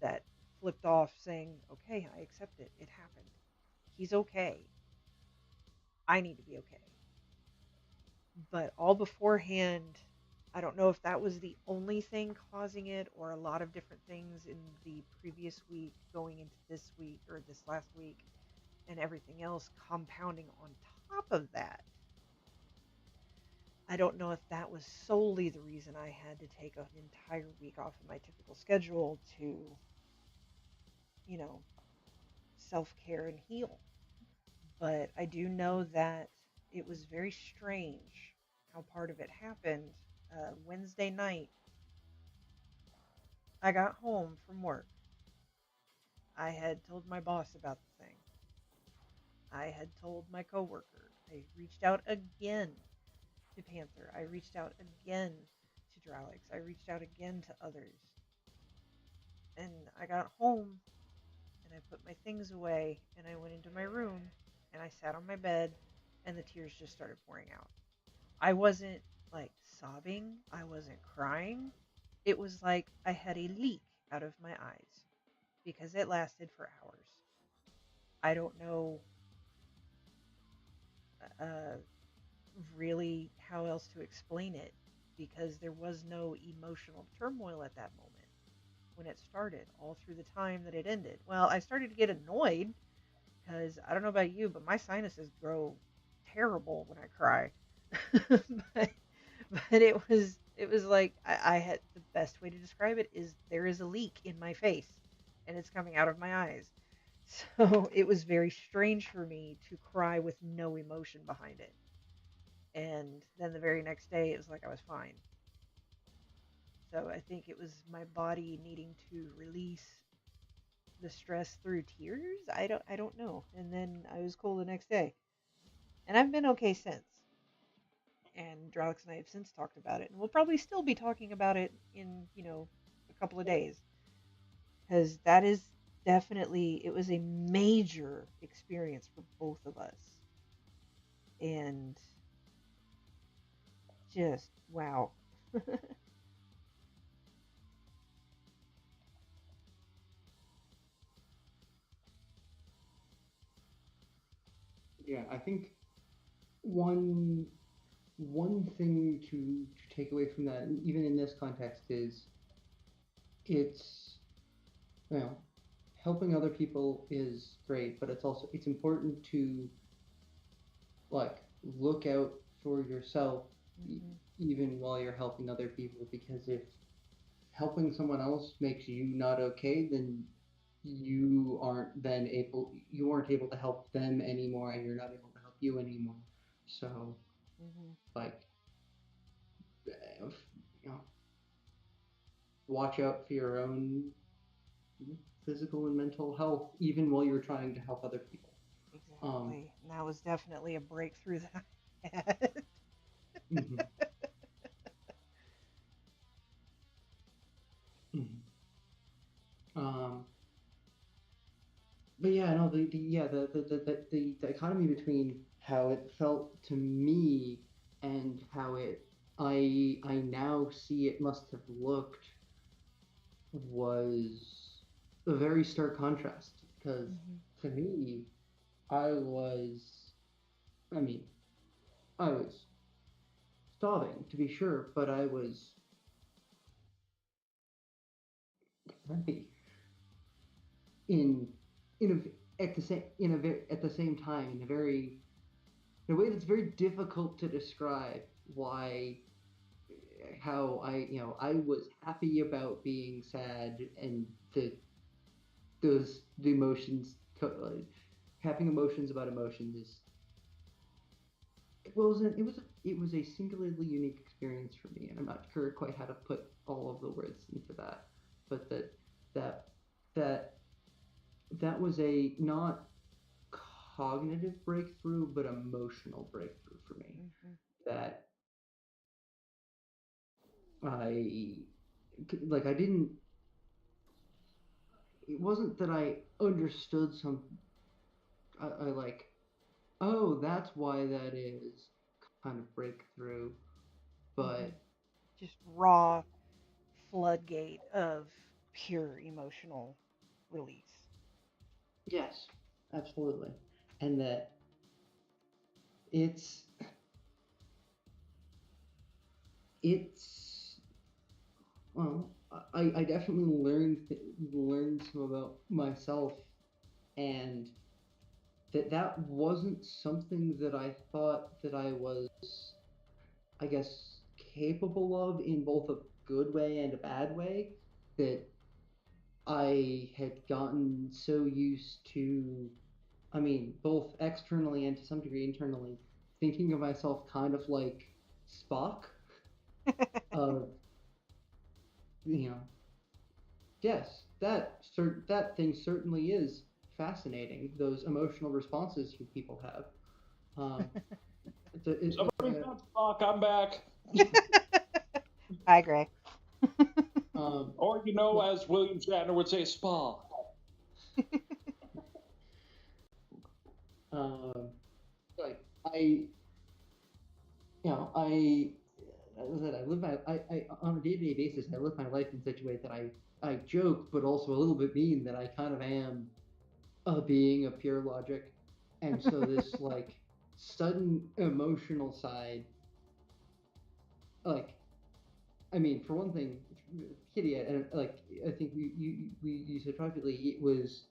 that flipped off saying, "Okay, I accept it. It happened. He's okay. I need to be okay." But all beforehand, I don't know if that was the only thing causing it or a lot of different things in the previous week going into this week or this last week and everything else compounding on top of that. I don't know if that was solely the reason I had to take an entire week off of my typical schedule to, you know, self care and heal. But I do know that it was very strange how part of it happened. Wednesday night, I got home from work. I had told my boss about the thing. I had told my coworker. I reached out again to Panther. I reached out again to Dralix. I reached out again to others. And I got home and I put my things away and I went into my room and I sat on my bed and the tears just started pouring out. I wasn't like sobbing, I wasn't crying. It was like I had a leak out of my eyes because it lasted for hours. I don't know uh, really how else to explain it because there was no emotional turmoil at that moment when it started, all through the time that it ended. Well, I started to get annoyed because I don't know about you, but my sinuses grow terrible when I cry. but, but it was like I had the best way to describe it is there is a leak in my face and it's coming out of my eyes. So it was very strange for me to cry with no emotion behind it. And then the very next day, it was like I was fine. So I think it was my body needing to release the stress through tears. I don't know. And then I was cool the next day, and I've been okay since. And Dralix and I have since talked about it, and we'll probably still be talking about it in a couple of days because that is definitely it was a major experience for both of us, and just wow. Yeah, I think one one thing to take away from that, even in this context, is it's you know helping other people is great, but it's important to like look out for yourself Hmm. even while you're helping other people, because if helping someone else makes you not okay, then you aren't able to help them anymore, and you're not able to help you anymore. So Hmm. like you know watch out for your own physical and mental health, even while you're trying to help other people. Exactly. And that was definitely a breakthrough that I had. Mhm, mhm. Um, but yeah, no, the dichotomy between how it felt to me and how I now see it must have looked was a very stark contrast because Mhm. to me, I was, I mean, I was starving to be sure, but I was happy in at the same at the same time in a way that's very difficult to describe why how I was happy about being sad and the the emotions having emotions about emotions is it was a singularly unique experience for me, and I'm not sure quite how to put all of the words into that, but that that that was a not cognitive breakthrough, but emotional breakthrough for me. Mhm. That I I didn't. It wasn't that I understood some. I like, oh, that's why that is kind of breakthrough, Mhm. but Just raw floodgate of pure emotional release. yes, absolutely, and that it's it's well, I definitely learned some about myself, and that wasn't something that I thought that I was, I guess, capable of in both a good way and a bad way. That I had gotten so used to, I mean, both externally and to some degree internally, thinking of myself kind of like Spock. Of you know, yes, that thing certainly is fascinating. Those emotional responses you people have. Um, Somebody's got Spock. I'm back. Hi, Greg. um, Or, as William Shatner would say, Spock. um, like I, you know, I, as I said, I live my, I on a day-to-day basis, I live my life in such a way that I joke, but also a little bit mean that I kind of am a being of pure logic, and so this like sudden emotional side, like, I mean, for one thing, Kitty, and like, I think you said privately, it was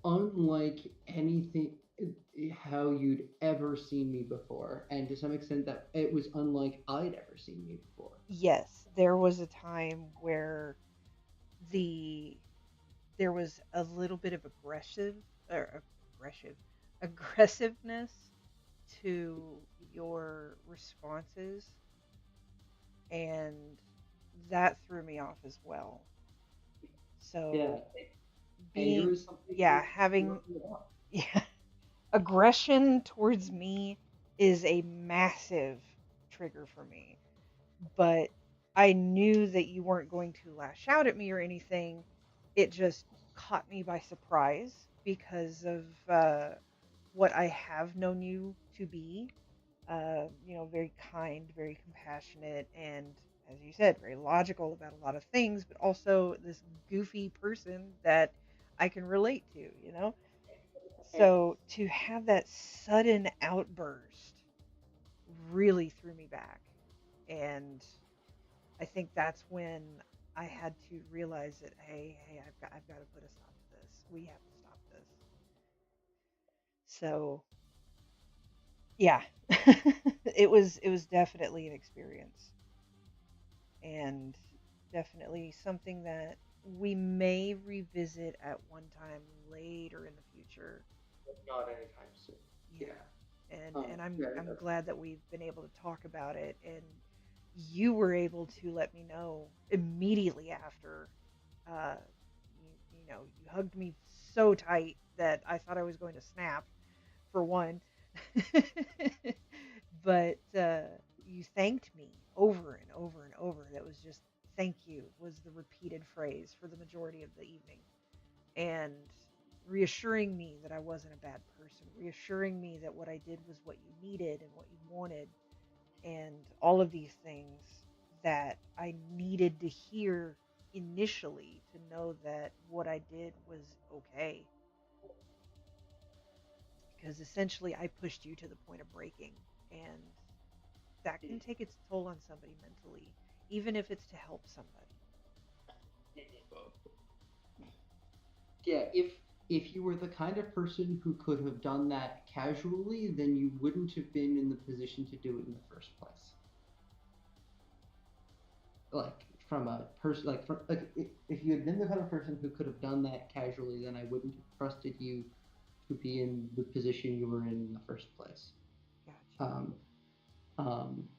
unlike anything how you'd ever seen me before, and to some extent that it was unlike I'd ever seen me before. Yes, there was a time where the there was a little bit of aggressive aggressiveness to your responses, and that threw me off as well. Yeah, So anger being is something yeah, that having throws me off. yeah, aggression towards me is a massive trigger for me. But I knew that you weren't going to lash out at me or anything. It just caught me by surprise because of what I have known you to be. Very kind, very compassionate, and as you said, very logical about a lot of things, but also this goofy person that I can relate to. So to have that sudden outburst really threw me back. And I think that's when I had to realize that, hey, I've got to put a stop to this. We have to stop this. So yeah, it was definitely an experience, and definitely something that we may revisit at one time later in the future. Not anytime soon. Yeah. Yeah. And I'm Yeah. I'm glad that we've been able to talk about it, and you were able to let me know immediately after, uh you hugged me so tight that I thought I was going to snap, for one. But you thanked me over and over and over. That was just thank you was the repeated phrase for the majority of the evening. And reassuring me that I wasn't a bad person, reassuring me that what I did was what you needed and what you wanted, and all of these things that I needed to hear initially to know that what I did was okay. Because essentially I pushed you to the point of breaking, and that can take its toll on somebody mentally, even if it's to help somebody. Yeah, if you were the kind of person who could have done that casually, then you wouldn't have been in the position to do it in the first place. Like from a person, if you had been the kind of person who could have done that casually, then I wouldn't have trusted you to be in the position you were in the first place. Gotcha. Um,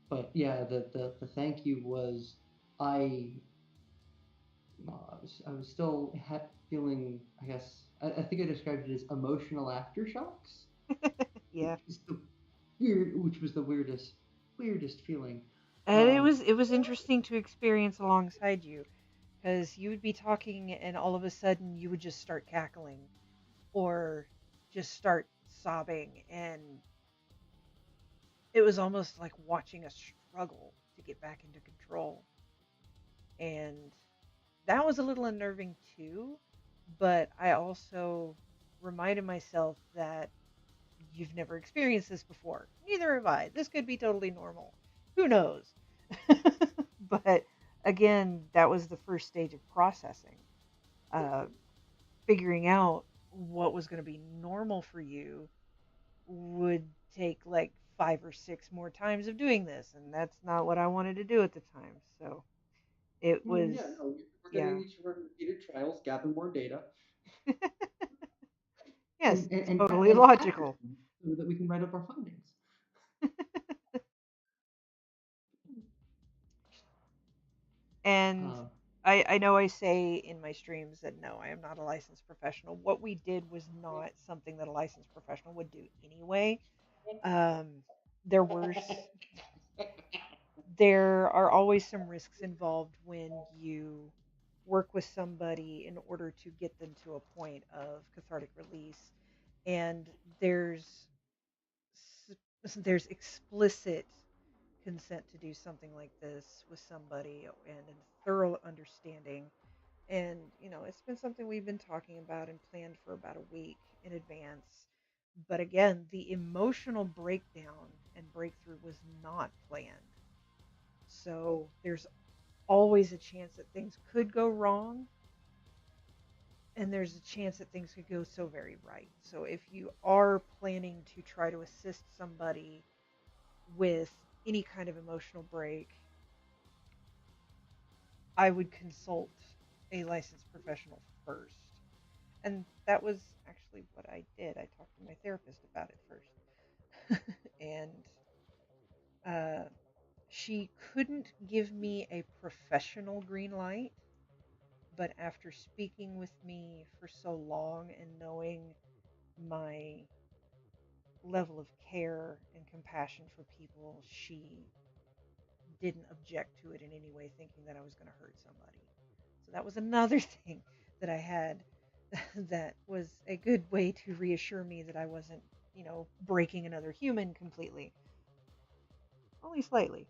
but yeah, the thank you was I I was still feeling, I guess, I think I described it as emotional aftershocks, Yeah. which was the weirdest feeling. And it was interesting to experience alongside you, because you would be talking and all of a sudden you would just start cackling or just start sobbing, and it was almost like watching us struggle to get back into control. And that was a little unnerving too, but I also reminded myself that you've never experienced this before. Neither have I. This could be totally normal. Who knows? But again, that was the first stage of processing. Uh, Figuring out what was going to be normal for you would take like 5 or 6 more times of doing this, and that's not what I wanted to do at the time. So it was, Yeah, no, we're going to yeah. need to run repeated trials, gather more data, Yes, and totally package logical. them so that we can write up our findings. And Uh, I know I say in my streams that no, I am not a licensed professional. What we did was not something that a licensed professional would do anyway. Um, there were there are always some risks involved when you work with somebody in order to get them to a point of cathartic release, and there's explicit consent to do something like this with somebody and a thorough understanding. And it's been something we've been talking about and planned for about a week in advance. But again, the emotional breakdown and breakthrough was not planned, so there's always a chance that things could go wrong, and there's a chance that things could go so very right. So if you are planning to try to assist somebody with any kind of emotional break, I would consult a licensed professional first. And that was actually what I did. I talked to my therapist about it first. And uh, she couldn't give me a professional green light, but after speaking with me for so long and knowing my level of care and compassion for people, she didn't object to it in any way, thinking that I was going to hurt somebody. So that was another thing that I had that was a good way to reassure me that I wasn't, breaking another human completely. Only slightly.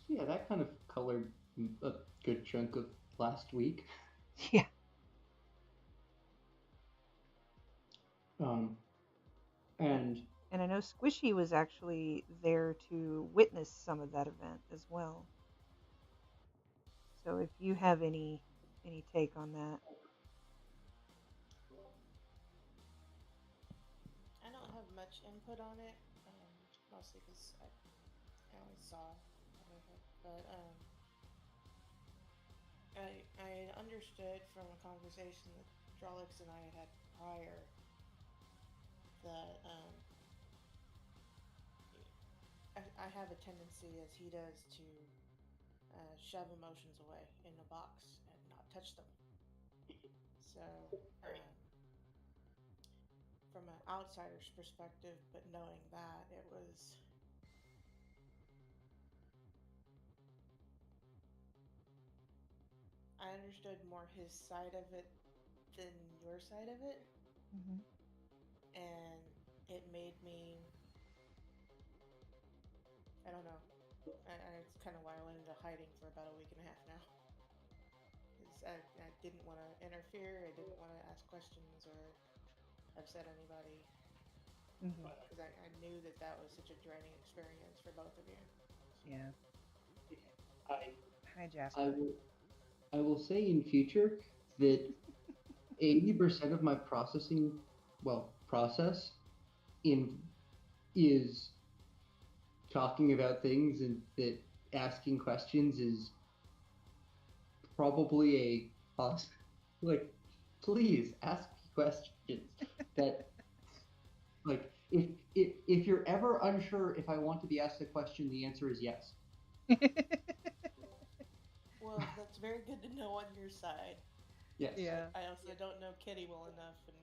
yeah, that kind of colored a good chunk of last week. Yeah. Um, and And I know Squishy was actually there to witness some of that event as well. So if you have any take on that. I don't have much input on it, mostly because I only saw part of it. But I understood from a conversation that Drolix and I had had prior that I have a tendency, as he does, to shove emotions away in a box and not touch them. So, from an outsider's perspective, but knowing that, it was. I understood more his side of it than your side of it, Hmm. and it made me. I don't know. And it's kind of why I went into hiding for about a week and a half now. Is I didn't want to interfere. I didn't want to ask questions or upset anybody Hmm. because I knew that that was such a draining experience for both of you. Yeah. I Hi, I Jasper. will I will say in future that 80% of my process in is talking about things, and that asking questions is probably a like, please ask me questions. That, like, if you're ever unsure if I want to be asked a question, the answer is yes. Well, that's very good to know on your side. Yes. Yeah. I also don't know Kitty well enough, and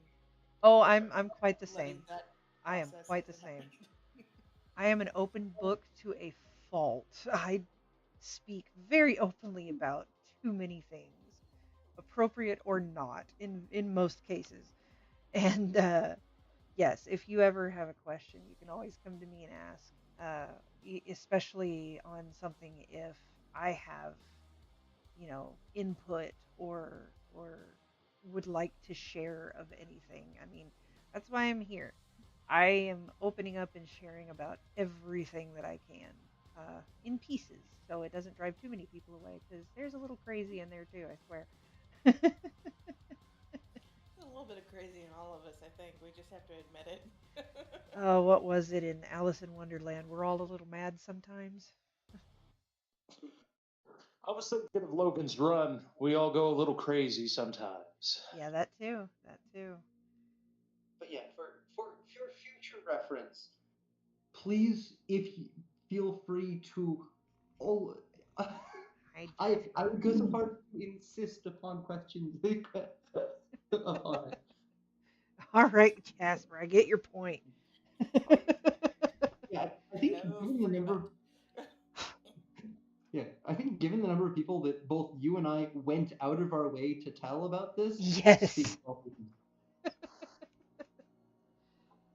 Oh, I'm quite the letting same. that I am process quite the hasn't same. happened. I am an open book to a fault. I speak very openly about too many things, appropriate or not, in most cases. And yes, if you ever have a question, you can always come to me and ask. Especially on something if I have, input or would like to share of anything. I mean, that's why I'm here. I am opening up and sharing about everything that I can, in pieces, so it doesn't drive too many people away. Because there's a little crazy in there too, I swear. There's a little bit of crazy in all of us, I think. We just have to admit it. Oh, what was it in Alice in Wonderland? We're all a little mad sometimes. I was thinking of Logan's Run. We all go a little crazy sometimes. Yeah, that too. That too. But yeah, for your future reference, please, if you feel free to, oh, Hi, I Jasper. would go so far to insist upon questions upon it. All right, Jasper, I get your point. Yeah, I think No given the free number, yeah, I think given the number of people that both you and I went out of our way to tell about this, speaks Yes. volumes.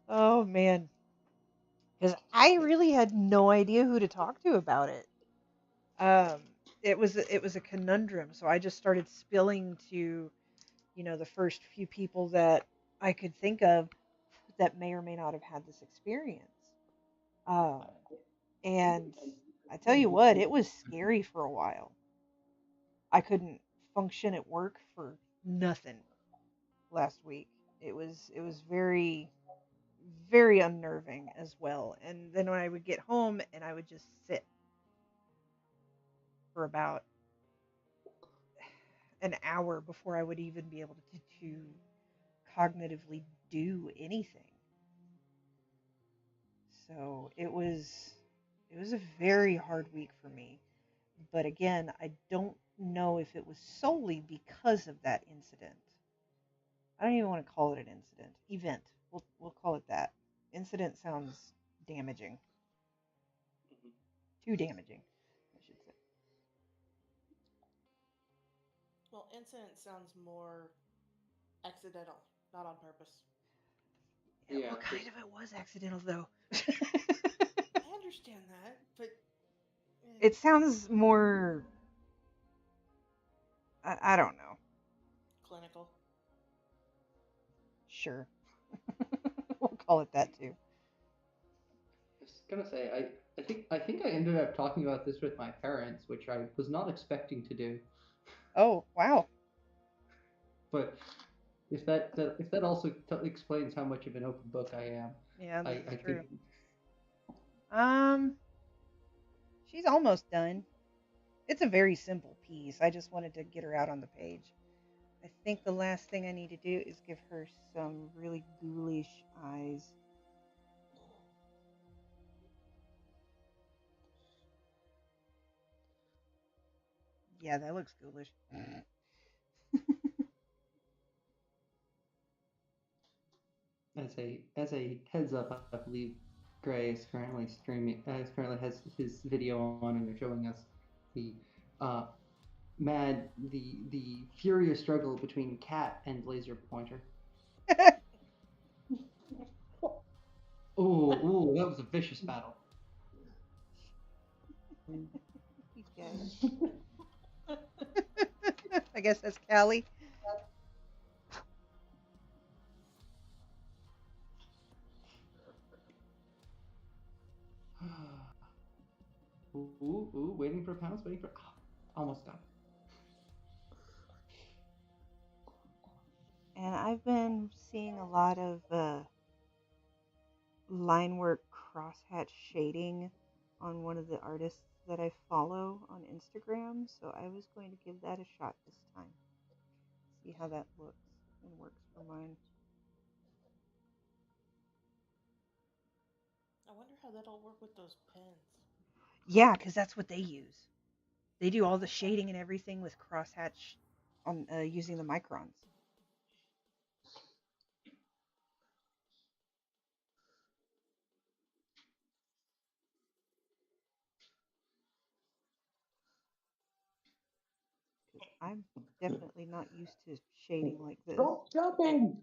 Oh man, because I really had no idea who to talk to about it. Um, it was a conundrum, so I just started spilling to, the first few people that I could think of that may or may not have had this experience. Um, and I tell you what, it was scary for a while. I couldn't function at work for nothing last week. It was very very unnerving as well. And then when I would get home and I would just sit for about an hour before I would even be able to cognitively do anything. So it was a very hard week for me. But again, I don't know if it was solely because of that incident. I don't even want to call it an incident. Event. We'll call it that. Incident sounds damaging. Too damaging, I should say. Well, incident sounds more accidental, not on purpose. Yeah, Yeah, well, kind of it was accidental though. I understand that, but It sounds more. I don't know. clinical. Sure, we'll call it that too. I was gonna say, I think I ended up talking about this with my parents, which I was not expecting to do. Oh wow. But if that also explains how much of an open book I am, Yeah, this is I true. think Um, she's almost done. It's a very simple piece. I just wanted to get her out on the page. I think the last thing I need to do is give her some really ghoulish eyes. Yeah, that looks ghoulish. As a heads up, I believe Gray is currently streaming. Currently has his video on, and they're showing us the uh, the furious struggle between Cat and Laser Pointer. Ooh, that was a vicious battle. You guys. I guess that's Callie. Ooh, waiting for pounce, waiting for almost done. And I've been seeing a lot of line work crosshatch shading on one of the artists that I follow on Instagram, so I was going to give that a shot this time. See how that looks and works for mine. I wonder how that'll work with those pens. Yeah, because that's what they use. They do all the shading and everything with crosshatch on using the microns. I'm definitely not used to shading like this. Stop jumping!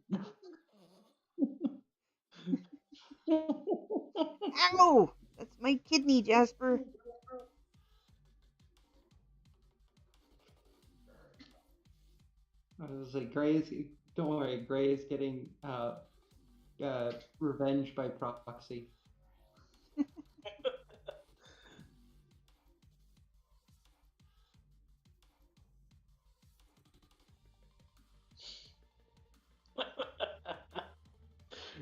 Ow! That's my kidney, Jasper. I was like, don't worry, Gray is getting revenge by proxy.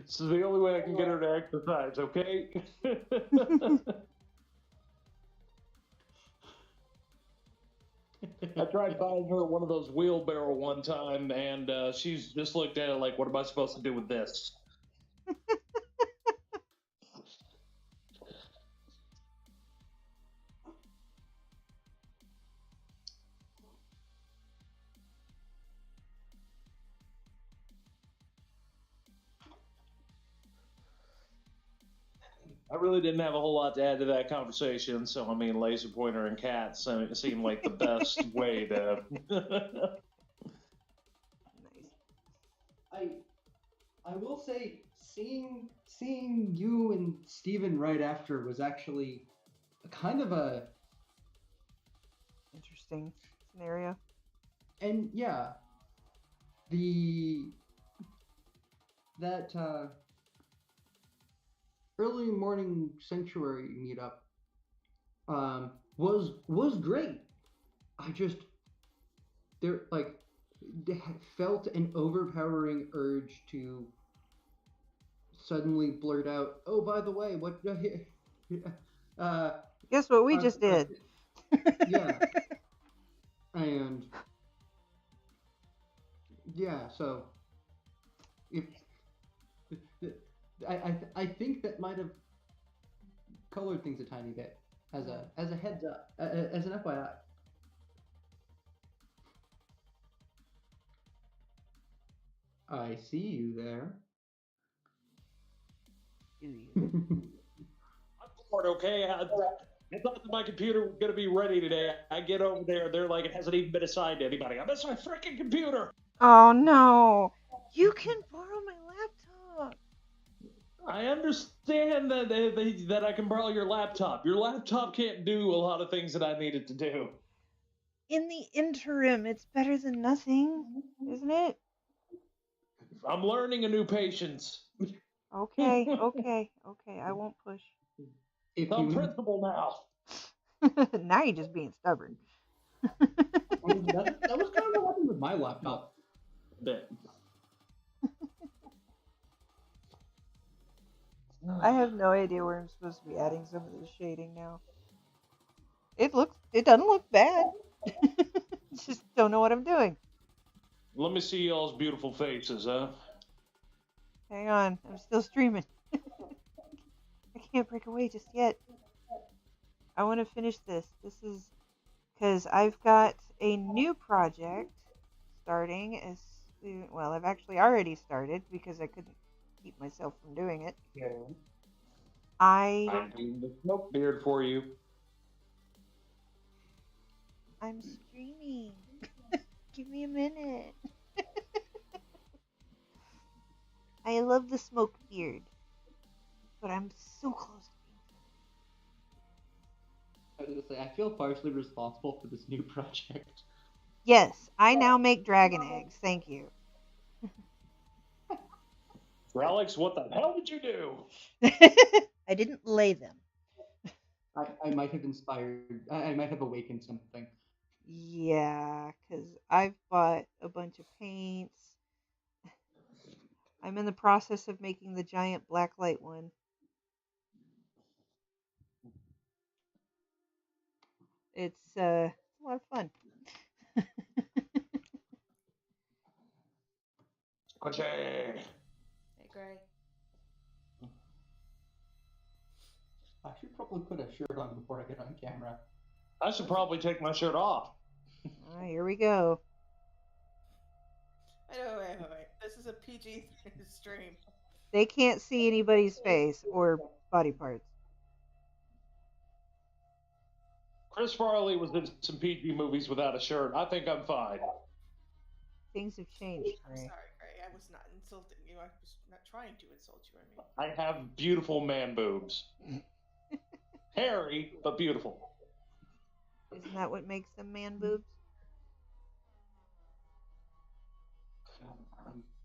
This is the only way I can get her to exercise, okay? I tried buying her one of those wheelbarrow one time, and she's just looked at it like, what am I supposed to do with this? I really didn't have a whole lot to add to that conversation, so I mean, laser pointer and cat seem like the best way to. Nice. I will say seeing you and Steven right after was actually kind of a Interesting scenario. and yeah that early morning sanctuary meetup was great. I just felt an overpowering urge to suddenly blurt out, "Oh, by the way, what?" Guess what we just did? Yeah, and yeah, so if I think that might have colored things a tiny bit as a heads up, as an FYI. I see you there. Do you? I'm bored, okay? I thought that my computer was going to be ready today. I get over there, they're like, it hasn't even been assigned to anybody. I miss my freaking computer. Oh no! You can borrow my laptop. I understand that I can borrow your laptop. Your laptop can't do a lot of things that I need it to do. In the interim, it's better than nothing, isn't it? I'm learning a new patience. Okay. I won't push. If I'm you principal now. Now you're just being stubborn. that was kind of what happened with my laptop. Bit. I have no idea where I'm supposed to be adding some of this shading now. It doesn't look bad. Just don't know what I'm doing. Let me see y'all's beautiful faces, huh? Hang on, I'm still streaming. I can't break away just yet. I want to finish this. This is because I've got a new project starting as soon. Well, I've actually already started because I couldn't keep myself from doing it. Yeah. I'm I'm doing the smoke beard for you. streaming. Give me a minute. I love the smoke beard, but I'm so close to being. I was gonna say, I feel partially responsible for this new project. Yes, I now make dragon eggs. Thank you. Alex, what the hell did you do? I didn't lay them. I might have inspired. I might have awakened something. Yeah, because I've bought a bunch of paints. I'm in the process of making the giant blacklight one. It's a lot of fun. Okay. Hey, Gray. I should probably put a shirt on before I get on camera. I should probably take my shirt off. Here we go. Wait. This is a PG stream. They can't see anybody's face or body parts. Chris Farley was in some PG movies without a shirt. I think I'm fine. Things have changed, I'm Gray. sorry, Gray. I was not insulting you. I was not trying to insult you. I have beautiful man boobs. Hairy, but beautiful. Isn't that what makes them man boobs?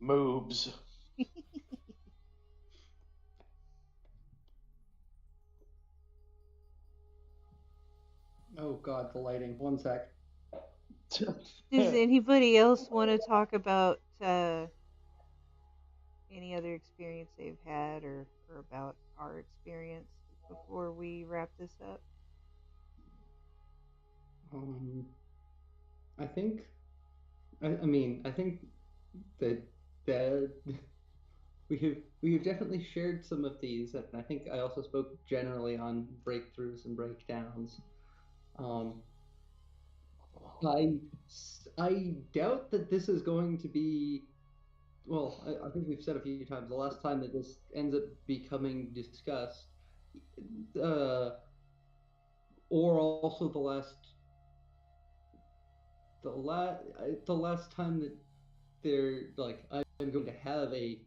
Moobs. Oh god, the lighting. One sec. Does anybody else want to talk about any other experience they've had or about our experience before we wrap this up? I think. I mean, I think that we have definitely shared some of these, and I think I also spoke generally on breakthroughs and breakdowns. I doubt that this is going to be. Well, I think we've said a few times the last time that this ends up becoming discussed, or also the last time that they're like I'm going to have a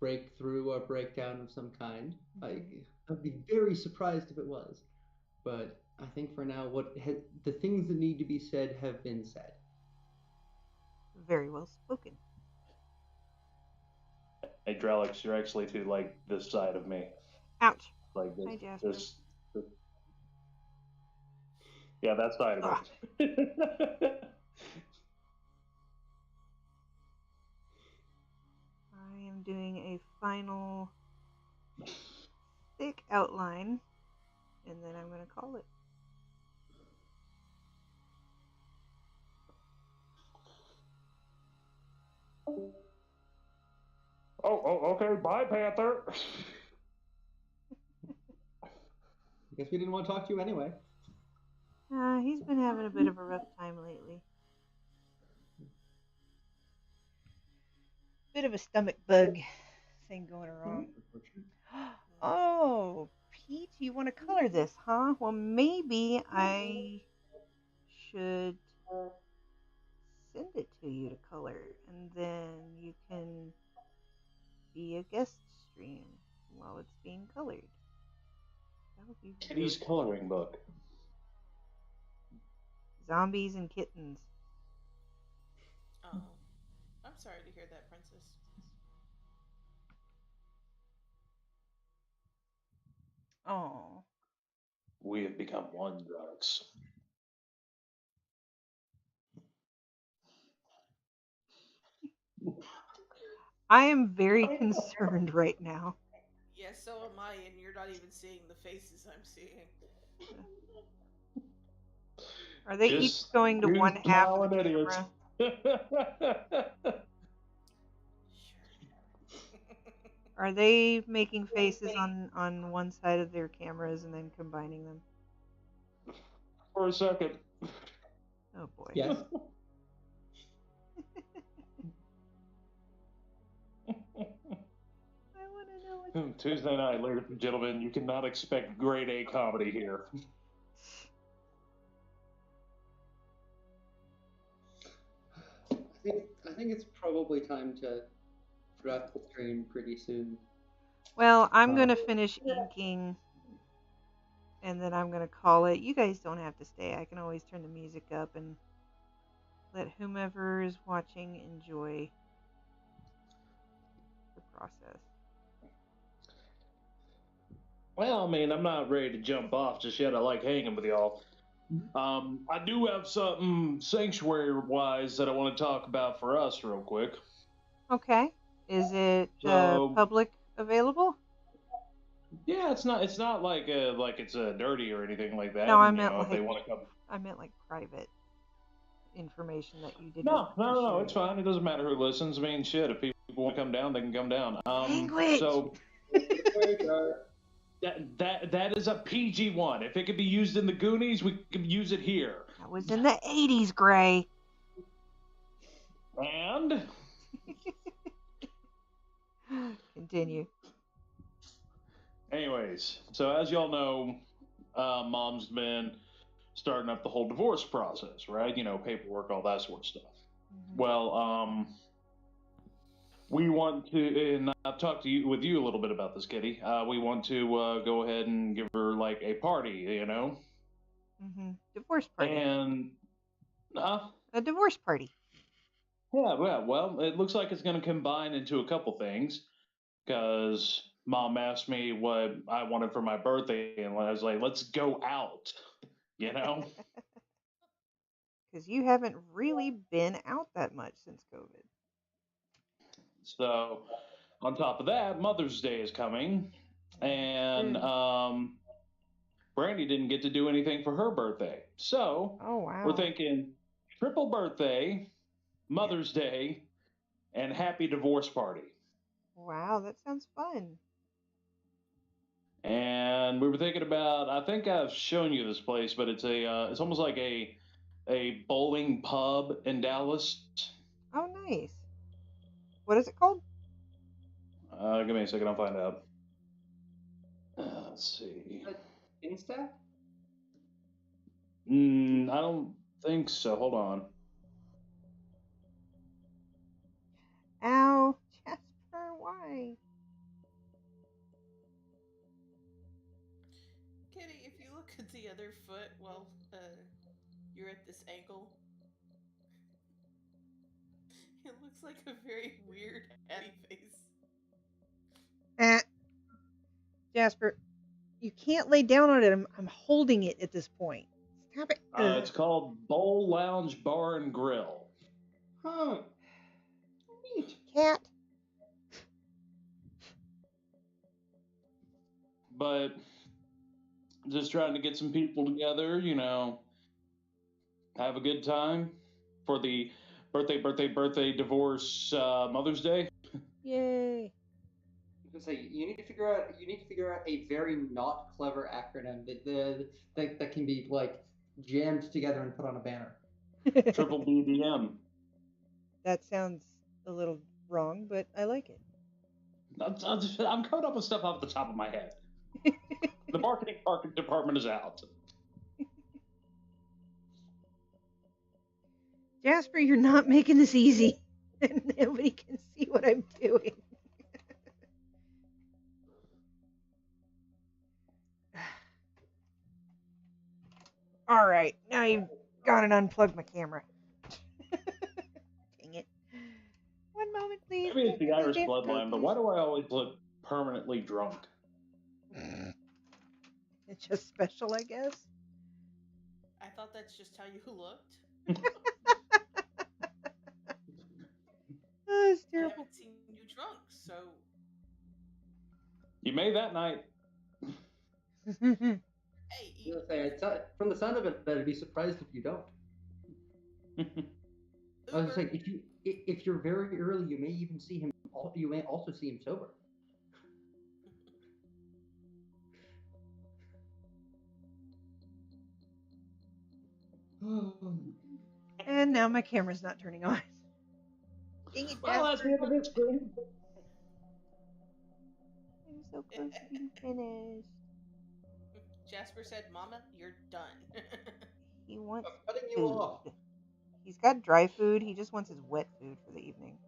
breakthrough or breakdown of some kind. I'd be very surprised if it was, but I think for now, the things that need to be said have been said. Very well spoken. Hey, Drelix, you're actually to like this side of me. Ouch. Like this. Hi, Jasper. Yeah, that side of it. I am doing a final thick outline, and then I'm going to call it. Oh, okay. Bye, Panther. I guess we didn't want to talk to you anyway. He's been having a bit of a rough time lately. Bit of a stomach bug thing going wrong. Oh, Pete, you want to color this, huh? Well, maybe I should send it to you to color, and then you can be a guest stream while it's being colored. That would be Kitty's really coloring book. Zombies and kittens. Oh, I'm sorry to hear that, Princess. Oh. We have become one, Drugs. I am very concerned right now. Yes, so am I, and you're not even seeing the faces I'm seeing. Are they each Just going to two one half of smiling the idiots. camera? Sure. Are they making faces on one side of their cameras and then combining them? For a second. Oh boy. Yes. I want to know what. Tuesday night, ladies and gentlemen, you cannot expect grade A comedy here. I think it's probably time to wrap the stream pretty soon. Well, I'm gonna finish inking, and then I'm gonna call it. You guys don't have to stay. I can always turn the music up and let whomever is watching enjoy the process. Well, I mean, I'm not ready to jump off just yet. I like hanging with y'all. I do have something sanctuary-wise that I want to talk about for us real quick. Okay. Is it So- public available? Yeah, it's not like it's dirty or anything like that. No, I And, meant if they like- want to come. I meant like private information that you didn't. No, share it's yet. fine. It doesn't matter who listens. I mean, shit, if people want to come down, they can come down. Language! So that is a PG one. If it could be used in the Goonies, we could use it here. That was in the 80s, Gray. And Continue. anyways, so as y'all know, Mom's been starting up the whole divorce process, right? You know, paperwork, all that sort of stuff. Well, we want to, and I've talked with you a little bit about this, Kitty. We want to go ahead and give her like a party, you know, Divorce party. and A divorce party. yeah, well, it looks like it's going to combine into a couple things, because Mom asked me what I wanted for my birthday, and I was like, let's go out, you know. Because you haven't really been out that much since COVID. So, on top of that, Mother's Day is coming, and Brandy didn't get to do anything for her birthday. So, Oh, wow. we're thinking triple birthday, Mother's Day, and happy divorce party. Wow, that sounds fun. And we were thinking about, I think I've shown you this place, but it's it's almost like a bowling pub in Dallas. Oh, nice. What is it called? Give me a second, I'll find out. Let's see. Insta? I don't think so. Hold on. Ow, Jasper, why? Kitty, if you look at the other foot while you're at this angle, it looks like a very weird happy face. Jasper, you can't lay down on it. I'm holding it at this point. Stop it. It's called Bowl Lounge Bar and Grill. Huh. Neat. Cat. But just trying to get some people together, you know, have a good time for the birthday, divorce, Mother's Day. Yay. I was gonna say you need to figure out a very not clever acronym that can be like jammed together and put on a banner. Triple BDM. That sounds a little wrong, but I like it. I'm coming up with stuff off the top of my head. The marketing department is out. Jasper, you're not making this easy. Nobody can see what I'm doing. All right, now you've gone and unplugged my camera. Dang it. One moment, please. Maybe it's the Irish bloodline, but why do I always look permanently drunk? It's just special, I guess. I thought that's just how you looked. Oh, it's I terrible. haven't seen you drunk, so You made that night. Hey, I was gonna say, from the sound of it, I'd be surprised if you don't. I was Uber. saying, if you're very early, you may even see him. You may also see him sober. And now my camera's not turning on. Dang it, Well, that's the Jasper. end of this screen. I'm so close to being finished. Jasper said, "Mama, you're done." He wants I'm cutting you food. off. He's got dry food. He just wants his wet food for the evening.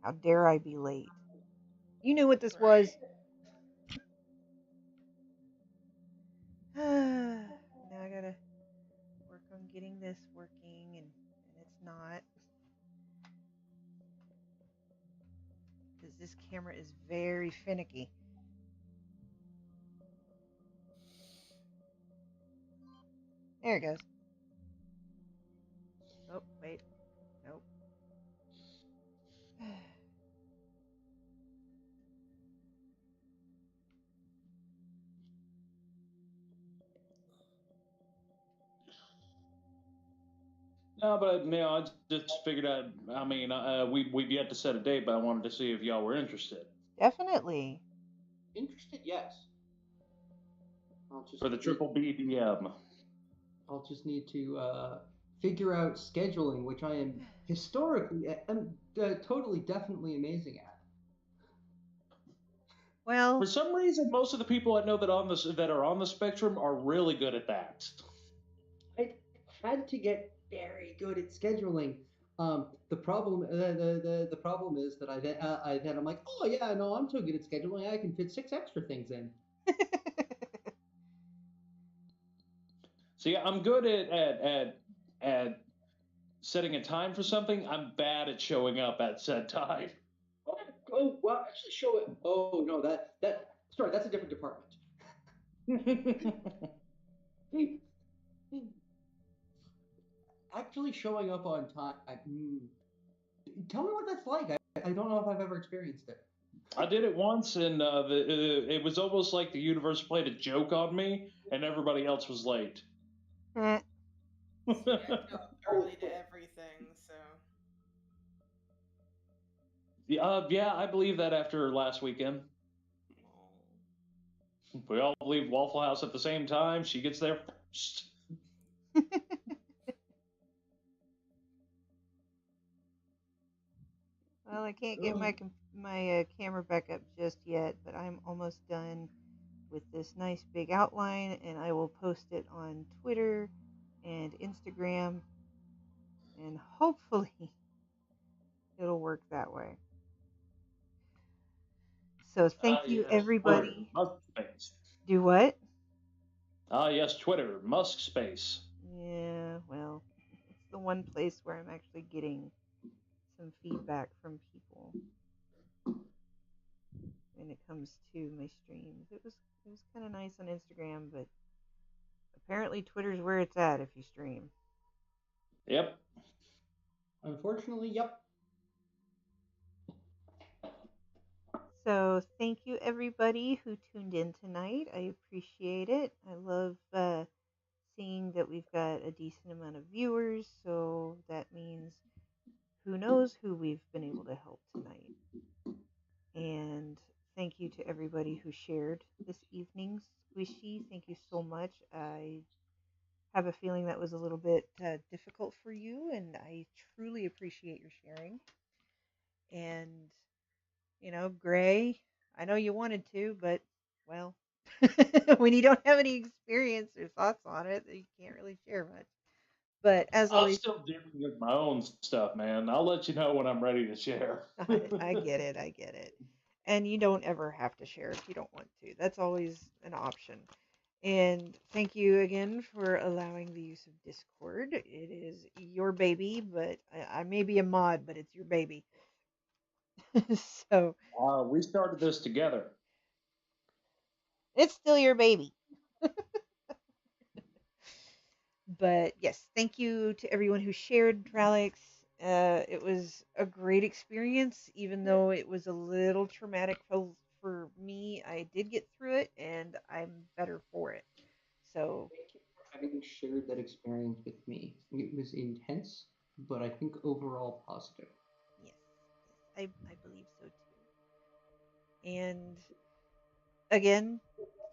How dare I be late? You knew what this was. Now I gotta work on getting this working, and it's not. Because this camera is very finicky. There it goes. Oh, wait. Nope. No, but I just figured out. I mean, we've yet to set a date, but I wanted to see if y'all were interested Definitely. Interested? Yes. for the triple BDM. I'll just need to figure out scheduling, which I am historically totally definitely amazing at. Well, For some reason, most of the people I know that are on the spectrum are really good at that. I had to get very good at scheduling. The problem the problem is that I'm like, oh yeah, no, I'm so good at scheduling, I can fit 6 extra things in. See, I'm good at setting a time for something. I'm bad at showing up at said time. Oh, well, actually, show it. Oh no, sorry, that's a different department. Actually, showing up on time. Tell me what that's like. I don't know if I've ever experienced it. I did it once, and it was almost like the universe played a joke on me, and everybody else was late. Eh, See, I show up early to everything, so. Yeah, I believe that after last weekend. We all leave Waffle House at the same time. She gets there first. well, I can't get my camera back up just yet, but I'm almost done with this nice big outline, and I will post it on Twitter and Instagram, and hopefully it'll work that way. So thank you, Yes, everybody. Musk space. Do what? Yes, Twitter, Musk space. Yeah, well, it's the one place where I'm actually getting some feedback from people when it comes to my streams. It was kind of nice on Instagram, but apparently Twitter's where it's at if you stream. Yep. Unfortunately, yep. So thank you, everybody who tuned in tonight. I appreciate it. I love seeing that we've got a decent amount of viewers, so that means who knows who we've been able to help tonight. And thank you to everybody who shared this evening's Squishy. Thank you so much. I have a feeling that was a little bit difficult for you, and I truly appreciate your sharing. And, you know, Gray, I know you wanted to, but, well, when you don't have any experience or thoughts on it, you can't really share much. But as I'm always, still dealing with my own stuff, man. I'll let you know when I'm ready to share. I get it. I get it. And you don't ever have to share if you don't want to. That's always an option. And thank you again for allowing the use of Discord. It is your baby, but I may be a mod, but it's your baby. So We started this together. it's still your baby. But yes, thank you to everyone who shared Tralix. It was a great experience, even though it was a little traumatic for me. I did get through it, and I'm better for it. that experience with me. It was intense, but I think overall positive. Yes, I believe so too. And again,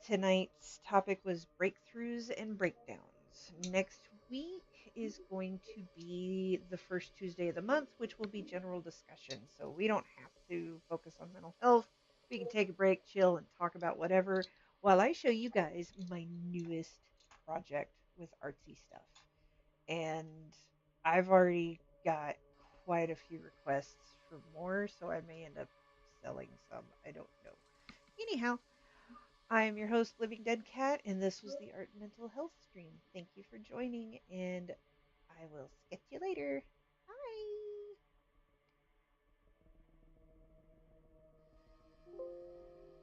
tonight's topic was breakthroughs and breakdowns. Next week is going to be the first Tuesday of the month, which will be general discussion. So we don't have to focus on mental health. We can take a break, chill, and talk about whatever while I show you guys my newest project with artsy stuff. And I've already got quite a few requests for more, so I may end up selling some. I don't know. Anyhow, I am your host, Living Dead Cat, and this was the Art and Mental Health stream. Thank you for joining, and I will sketch you later.